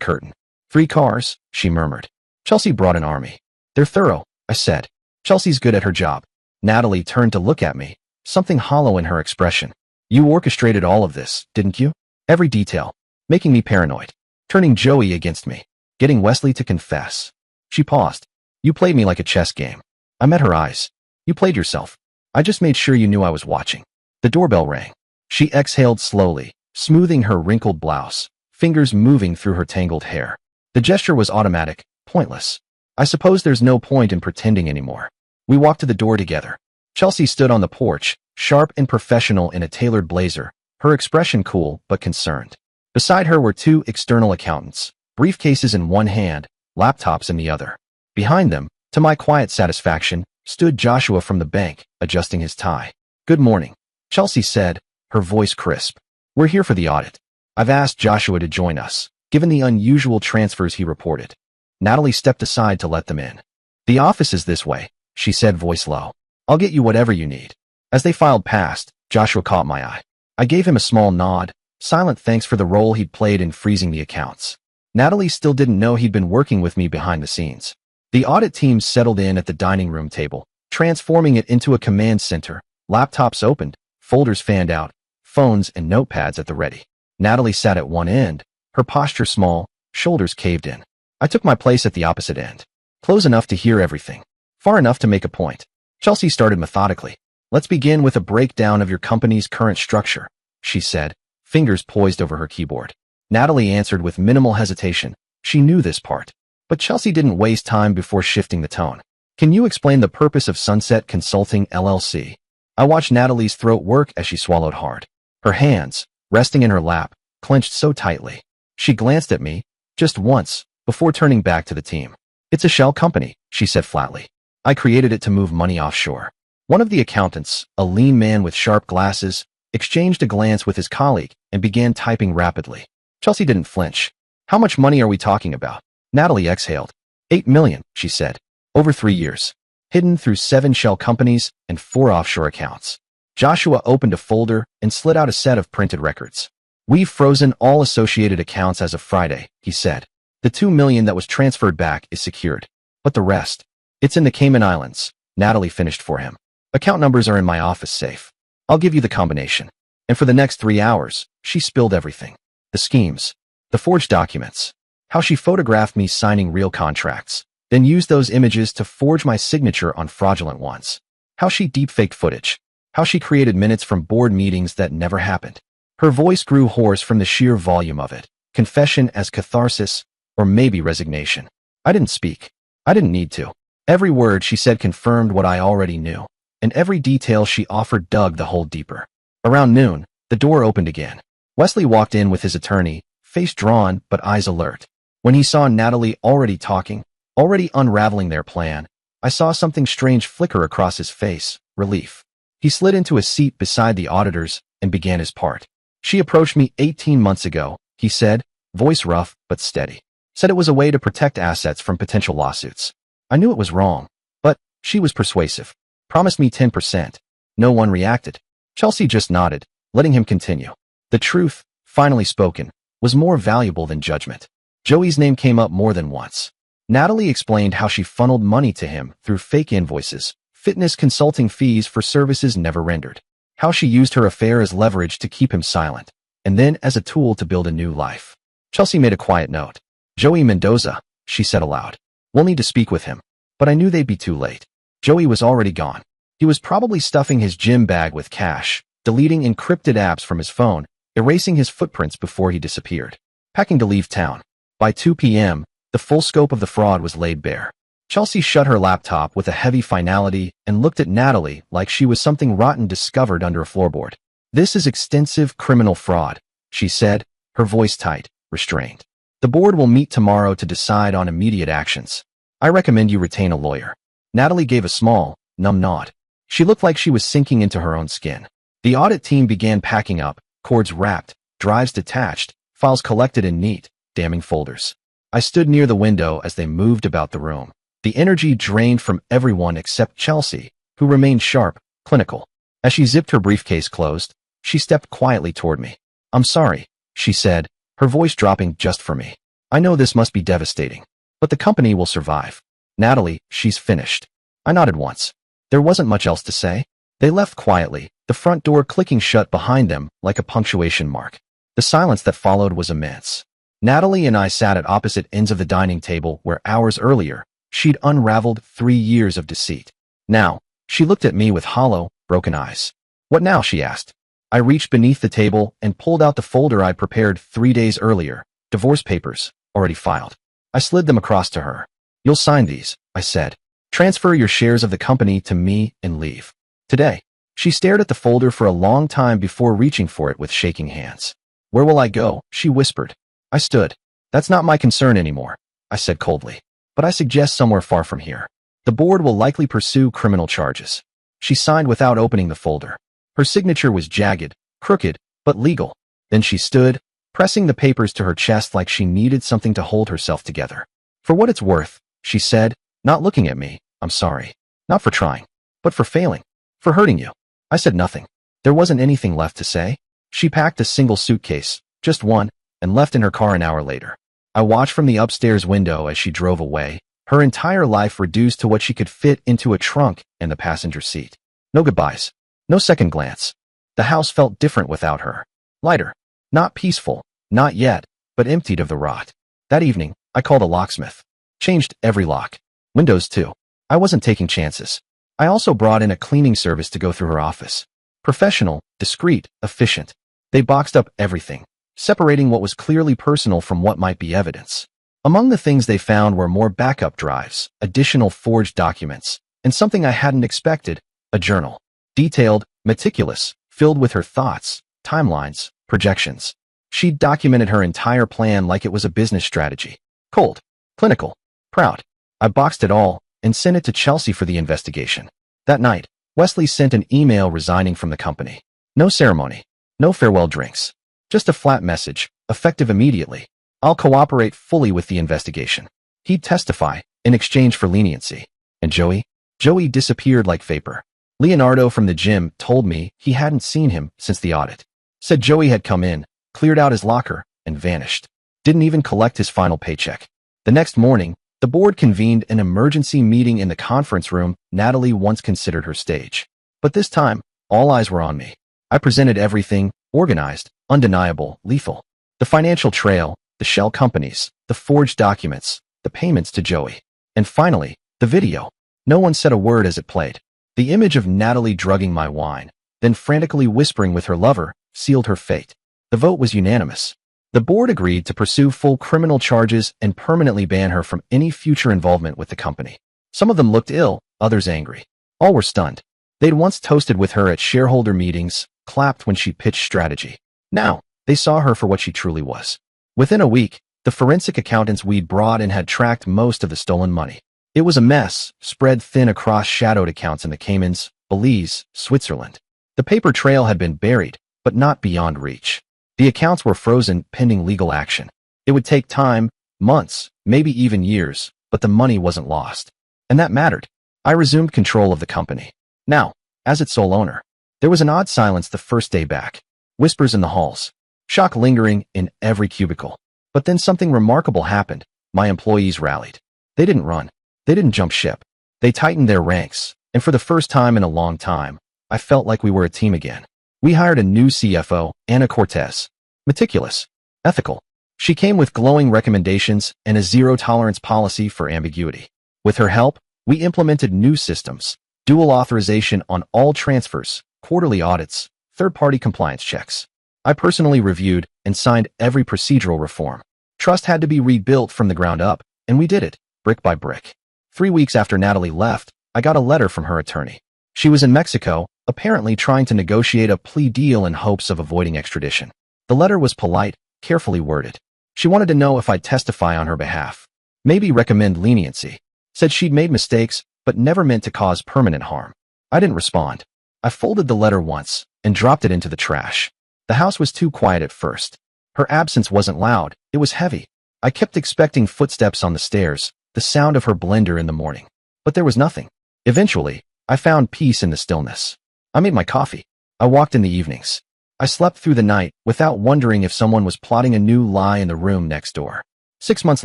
Speaker 2: curtain. 3 cars, she murmured. Chelsea brought an army. They're thorough, I said. Chelsea's good at her job. Natalie turned to look at me, something hollow in her expression. You orchestrated all of this, didn't you? Every detail, making me paranoid, turning Joey against me, getting Wesley to confess. She paused. You played me like a chess game. I met her eyes. You played yourself. I just made sure you knew I was watching. The doorbell rang. She exhaled slowly, smoothing her wrinkled blouse, fingers moving through her tangled hair. The gesture was automatic, pointless. I suppose there's no point in pretending anymore. We walked to the door together. Chelsea stood on the porch, sharp and professional in a tailored blazer, her expression cool but concerned. Beside her were 2 external accountants, briefcases in one hand, laptops in the other. Behind them, to my quiet satisfaction, stood Joshua from the bank, adjusting his tie. Good morning, Chelsea said, her voice crisp. We're here for the audit. I've asked Joshua to join us, given the unusual transfers he reported. Natalie stepped aside to let them in. The office is this way, she said, voice low. I'll get you whatever you need. As they filed past, Joshua caught my eye. I gave him a small nod, silent thanks for the role he'd played in freezing the accounts. Natalie still didn't know he'd been working with me behind the scenes. The audit team settled in at the dining room table, transforming it into a command center. Laptops opened, folders fanned out, phones and notepads at the ready. Natalie sat at one end, her posture small, shoulders caved in. I took my place at the opposite end, close enough to hear everything, far enough to make a point. Chelsea started methodically. Let's begin with a breakdown of your company's current structure, she said, fingers poised over her keyboard. Natalie answered with minimal hesitation. She knew this part. But Chelsea didn't waste time before shifting the tone. Can you explain the purpose of Sunset Consulting LLC? I watched Natalie's throat work as she swallowed hard. Her hands, resting in her lap, clenched so tightly. She glanced at me, just once, before turning back to the team. It's a shell company, she said flatly. I created it to move money offshore. One of the accountants, a lean man with sharp glasses, exchanged a glance with his colleague, and began typing rapidly. Chelsea didn't flinch. How much money are we talking about? Natalie exhaled. 8 million, she said. Over 3 years. Hidden through 7 shell companies and 4 offshore accounts. Joshua opened a folder and slid out a set of printed records. We've frozen all associated accounts as of Friday, he said. The 2 million that was transferred back is secured. But the rest? It's in the Cayman Islands, Natalie finished for him. Account numbers are in my office safe. I'll give you the combination. And for the next 3 hours, she spilled everything. The schemes. The forged documents. How she photographed me signing real contracts, then used those images to forge my signature on fraudulent ones. How she deepfaked footage. How she created minutes from board meetings that never happened. Her voice grew hoarse from the sheer volume of it. Confession as catharsis, or maybe resignation. I didn't speak. I didn't need to. Every word she said confirmed what I already knew, and every detail she offered dug the hole deeper. Around noon, the door opened again. Wesley walked in with his attorney, face drawn but eyes alert. When he saw Natalie already talking, already unraveling their plan, I saw something strange flicker across his face, relief. He slid into a seat beside the auditors and began his part. She approached me 18 months ago, he said, voice rough but steady. Said it was a way to protect assets from potential lawsuits. I knew it was wrong, but she was persuasive. Promised me 10%. No one reacted. Chelsea just nodded, letting him continue. The truth, finally spoken, was more valuable than judgment. Joey's name came up more than once. Natalie explained how she funneled money to him through fake invoices, fitness consulting fees for services never rendered. How she used her affair as leverage to keep him silent, and then as a tool to build a new life. Chelsea made a quiet note. Joey Mendoza, she said aloud. We'll need to speak with him. But I knew they'd be too late. Joey was already gone. He was probably stuffing his gym bag with cash, deleting encrypted apps from his phone, erasing his footprints before he disappeared. Packing to leave town. By 2 p.m., the full scope of the fraud was laid bare. Chelsea shut her laptop with a heavy finality and looked at Natalie like she was something rotten discovered under a floorboard. This is extensive criminal fraud, she said, her voice tight, restrained. The board will meet tomorrow to decide on immediate actions. I recommend you retain a lawyer. Natalie gave a small, numb nod. She looked like she was sinking into her own skin. The audit team began packing up, cords wrapped, drives detached, files collected in neat, damning folders. I stood near the window as they moved about the room. The energy drained from everyone except Chelsea, who remained sharp, clinical. As she zipped her briefcase closed, she stepped quietly toward me. I'm sorry, she said, her voice dropping just for me. I know this must be devastating, but the company will survive. Natalie, she's finished. I nodded once. There wasn't much else to say. They left quietly, the front door clicking shut behind them like a punctuation mark. The silence that followed was immense. Natalie and I sat at opposite ends of the dining table where hours earlier, she'd unraveled 3 years of deceit. Now, she looked at me with hollow, broken eyes. What now? She asked. I reached beneath the table and pulled out the folder I prepared 3 days earlier, divorce papers, already filed. I slid them across to her. You'll sign these, I said. Transfer your shares of the company to me and leave. Today. She stared at the folder for a long time before reaching for it with shaking hands. Where will I go? She whispered. I stood. That's not my concern anymore, I said coldly. But I suggest somewhere far from here. The board will likely pursue criminal charges. She signed without opening the folder. Her signature was jagged, crooked, but legal. Then she stood, pressing the papers to her chest like she needed something to hold herself together. For what it's worth, she said, not looking at me, I'm sorry. Not for trying, but for failing. For hurting you. I said nothing. There wasn't anything left to say. She packed a single suitcase, just one, and left in her car an hour later. I watched from the upstairs window as she drove away, her entire life reduced to what she could fit into a trunk and the passenger seat. No goodbyes. No second glance. The house felt different without her. Lighter. Not peaceful. Not yet, but emptied of the rot. That evening, I called a locksmith. Changed every lock. Windows too. I wasn't taking chances. I also brought in a cleaning service to go through her office. Professional, discreet, efficient. They boxed up everything, separating what was clearly personal from what might be evidence. Among the things they found were more backup drives, additional forged documents, and something I hadn't expected, a journal. Detailed, meticulous, filled with her thoughts, timelines, projections. She'd documented her entire plan like it was a business strategy. Cold, clinical, proud. I boxed it all and sent it to Chelsea for the investigation. That night, Wesley sent an email resigning from the company. No ceremony. No farewell drinks. Just a flat message, effective immediately. I'll cooperate fully with the investigation. He'd testify, in exchange for leniency. And Joey? Joey disappeared like vapor. Leonardo from the gym told me he hadn't seen him since the audit. Said Joey had come in, cleared out his locker, and vanished. Didn't even collect his final paycheck. The next morning, the board convened an emergency meeting in the conference room Natalie once considered her stage. But this time, all eyes were on me. I presented everything, organized, undeniable, lethal. The financial trail, the shell companies, the forged documents, the payments to Joey. And finally, the video. No one said a word as it played. The image of Natalie drugging my wine, then frantically whispering with her lover, sealed her fate. The vote was unanimous. The board agreed to pursue full criminal charges and permanently ban her from any future involvement with the company. Some of them looked ill, others angry. All were stunned. They'd once toasted with her at shareholder meetings, clapped when she pitched strategy. Now, they saw her for what she truly was. Within a week, the forensic accountants we'd brought in had tracked most of the stolen money. It was a mess, spread thin across shadowed accounts in the Caymans, Belize, Switzerland. The paper trail had been buried, but not beyond reach. The accounts were frozen pending legal action. It would take time, months, maybe even years, but the money wasn't lost. And that mattered. I resumed control of the company. Now, as its sole owner, there was an odd silence the first day back. Whispers in the halls. Shock lingering in every cubicle. But then something remarkable happened. My employees rallied. They didn't run. They didn't jump ship. They tightened their ranks, and for the first time in a long time, I felt like we were a team again. We hired a new CFO, Anna Cortez. Meticulous. Ethical. She came with glowing recommendations and a zero-tolerance policy for ambiguity. With her help, we implemented new systems, dual authorization on all transfers, quarterly audits, third-party compliance checks. I personally reviewed and signed every procedural reform. Trust had to be rebuilt from the ground up, and we did it, brick by brick. 3 weeks after Natalie left, I got a letter from her attorney. She was in Mexico, apparently trying to negotiate a plea deal in hopes of avoiding extradition. The letter was polite, carefully worded. She wanted to know if I'd testify on her behalf. Maybe recommend leniency. Said she'd made mistakes, but never meant to cause permanent harm. I didn't respond. I folded the letter once and dropped it into the trash. The house was too quiet at first. Her absence wasn't loud, it was heavy. I kept expecting footsteps on the stairs, the sound of her blender in the morning. But there was nothing. Eventually, I found peace in the stillness. I made my coffee. I walked in the evenings. I slept through the night without wondering if someone was plotting a new lie in the room next door. 6 months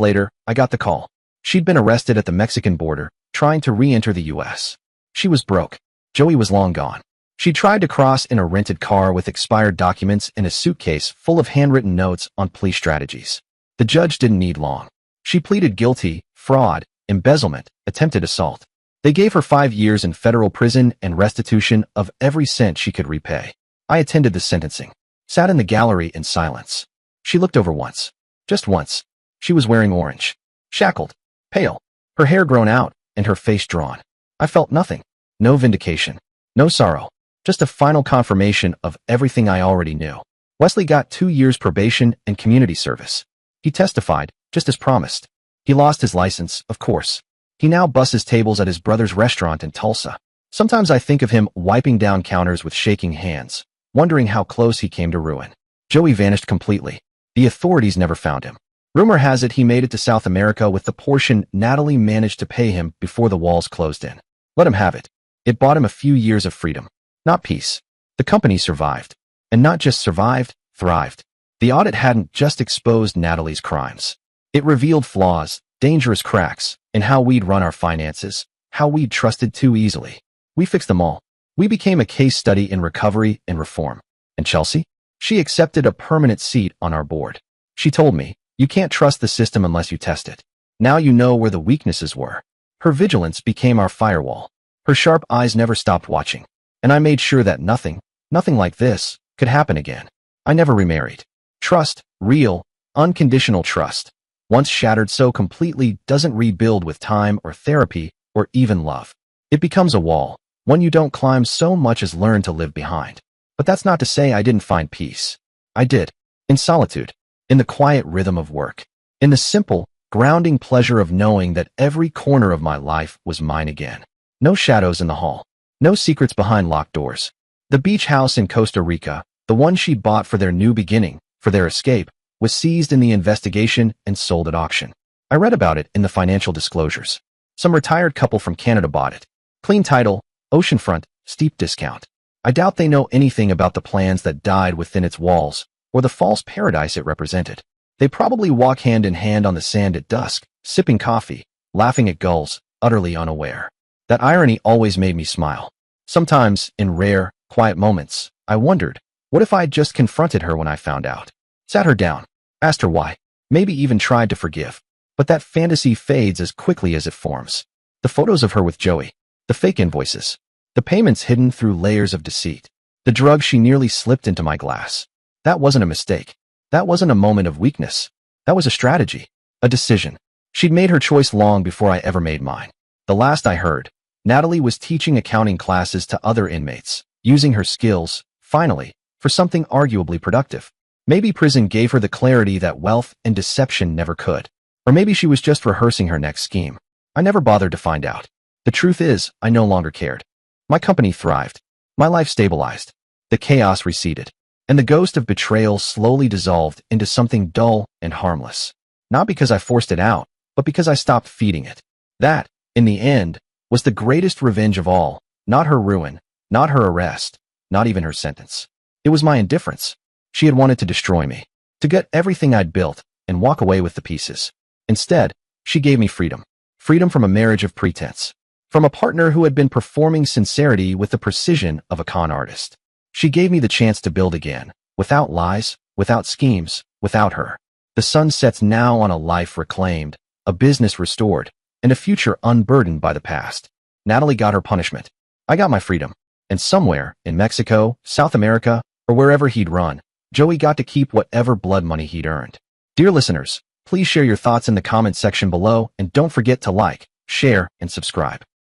Speaker 2: later, I got the call. She'd been arrested at the Mexican border, trying to re-enter the U.S. She was broke. Joey was long gone. She tried to cross in a rented car with expired documents and a suitcase full of handwritten notes on plea strategies. The judge didn't need long. She pleaded guilty, fraud, embezzlement, attempted assault. They gave her 5 years in federal prison and restitution of every cent she could repay. I attended the sentencing. Sat in the gallery in silence. She looked over once. Just once. She was wearing orange. Shackled. Pale. Her hair grown out, and her face drawn. I felt nothing. No vindication. No sorrow. Just a final confirmation of everything I already knew. Wesley got 2 years probation and community service. He testified, just as promised. He lost his license, of course. He now busses tables at his brother's restaurant in Tulsa. Sometimes I think of him wiping down counters with shaking hands, wondering how close he came to ruin. Joey vanished completely. The authorities never found him. Rumor has it he made it to South America with the portion Natalie managed to pay him before the walls closed in. Let him have it. It bought him a few years of freedom. Not peace. The company survived. And not just survived, thrived. The audit hadn't just exposed Natalie's crimes. It revealed flaws, dangerous cracks, in how we'd run our finances, how we'd trusted too easily. We fixed them all. We became a case study in recovery and reform. And Chelsea? She accepted a permanent seat on our board. She told me, you can't trust the system unless you test it. Now you know where the weaknesses were. Her vigilance became our firewall. Her sharp eyes never stopped watching. And I made sure that nothing like this, could happen again. I never remarried. Trust, real, unconditional trust, once shattered so completely doesn't rebuild with time or therapy or even love. It becomes a wall, one you don't climb so much as learn to live behind. But that's not to say I didn't find peace. I did. In solitude. In the quiet rhythm of work. In the simple, grounding pleasure of knowing that every corner of my life was mine again. No shadows in the hall. No secrets behind locked doors. The beach house in Costa Rica, the one she bought for their new beginning, for their escape, was seized in the investigation and sold at auction. I read about it in the financial disclosures. Some retired couple from Canada bought it. Clean title, oceanfront, steep discount. I doubt they know anything about the plans that died within its walls, or the false paradise it represented. They probably walk hand in hand on the sand at dusk, sipping coffee, laughing at gulls, utterly unaware. That irony always made me smile. Sometimes, in rare, quiet moments, I wondered, what if I had just confronted her when I found out? Sat her down, asked her why, maybe even tried to forgive. But that fantasy fades as quickly as it forms. The photos of her with Joey, the fake invoices, the payments hidden through layers of deceit, the drug she nearly slipped into my glass. That wasn't a mistake. That wasn't a moment of weakness. That was a strategy, a decision. She'd made her choice long before I ever made mine. The last I heard, Natalie was teaching accounting classes to other inmates, using her skills, finally, for something arguably productive. Maybe prison gave her the clarity that wealth and deception never could. Or maybe she was just rehearsing her next scheme. I never bothered to find out. The truth is, I no longer cared. My company thrived. My life stabilized. The chaos receded. And the ghost of betrayal slowly dissolved into something dull and harmless. Not because I forced it out, but because I stopped feeding it. That, in the end, was the greatest revenge of all. Not her ruin, not her arrest, not even her sentence. It was my indifference. She had wanted to destroy me, to get everything I'd built and walk away with the pieces. Instead, she gave me freedom. Freedom from a marriage of pretense. From a partner who had been performing sincerity with the precision of a con artist. She gave me the chance to build again, without lies, without schemes, without her. The sun sets now on a life reclaimed, a business restored, and a future unburdened by the past. Natalie got her punishment. I got my freedom. And somewhere, in Mexico, South America, or wherever he'd run, Joey got to keep whatever blood money he'd earned. Dear listeners, please share your thoughts in the comment section below and don't forget to like, share, and subscribe.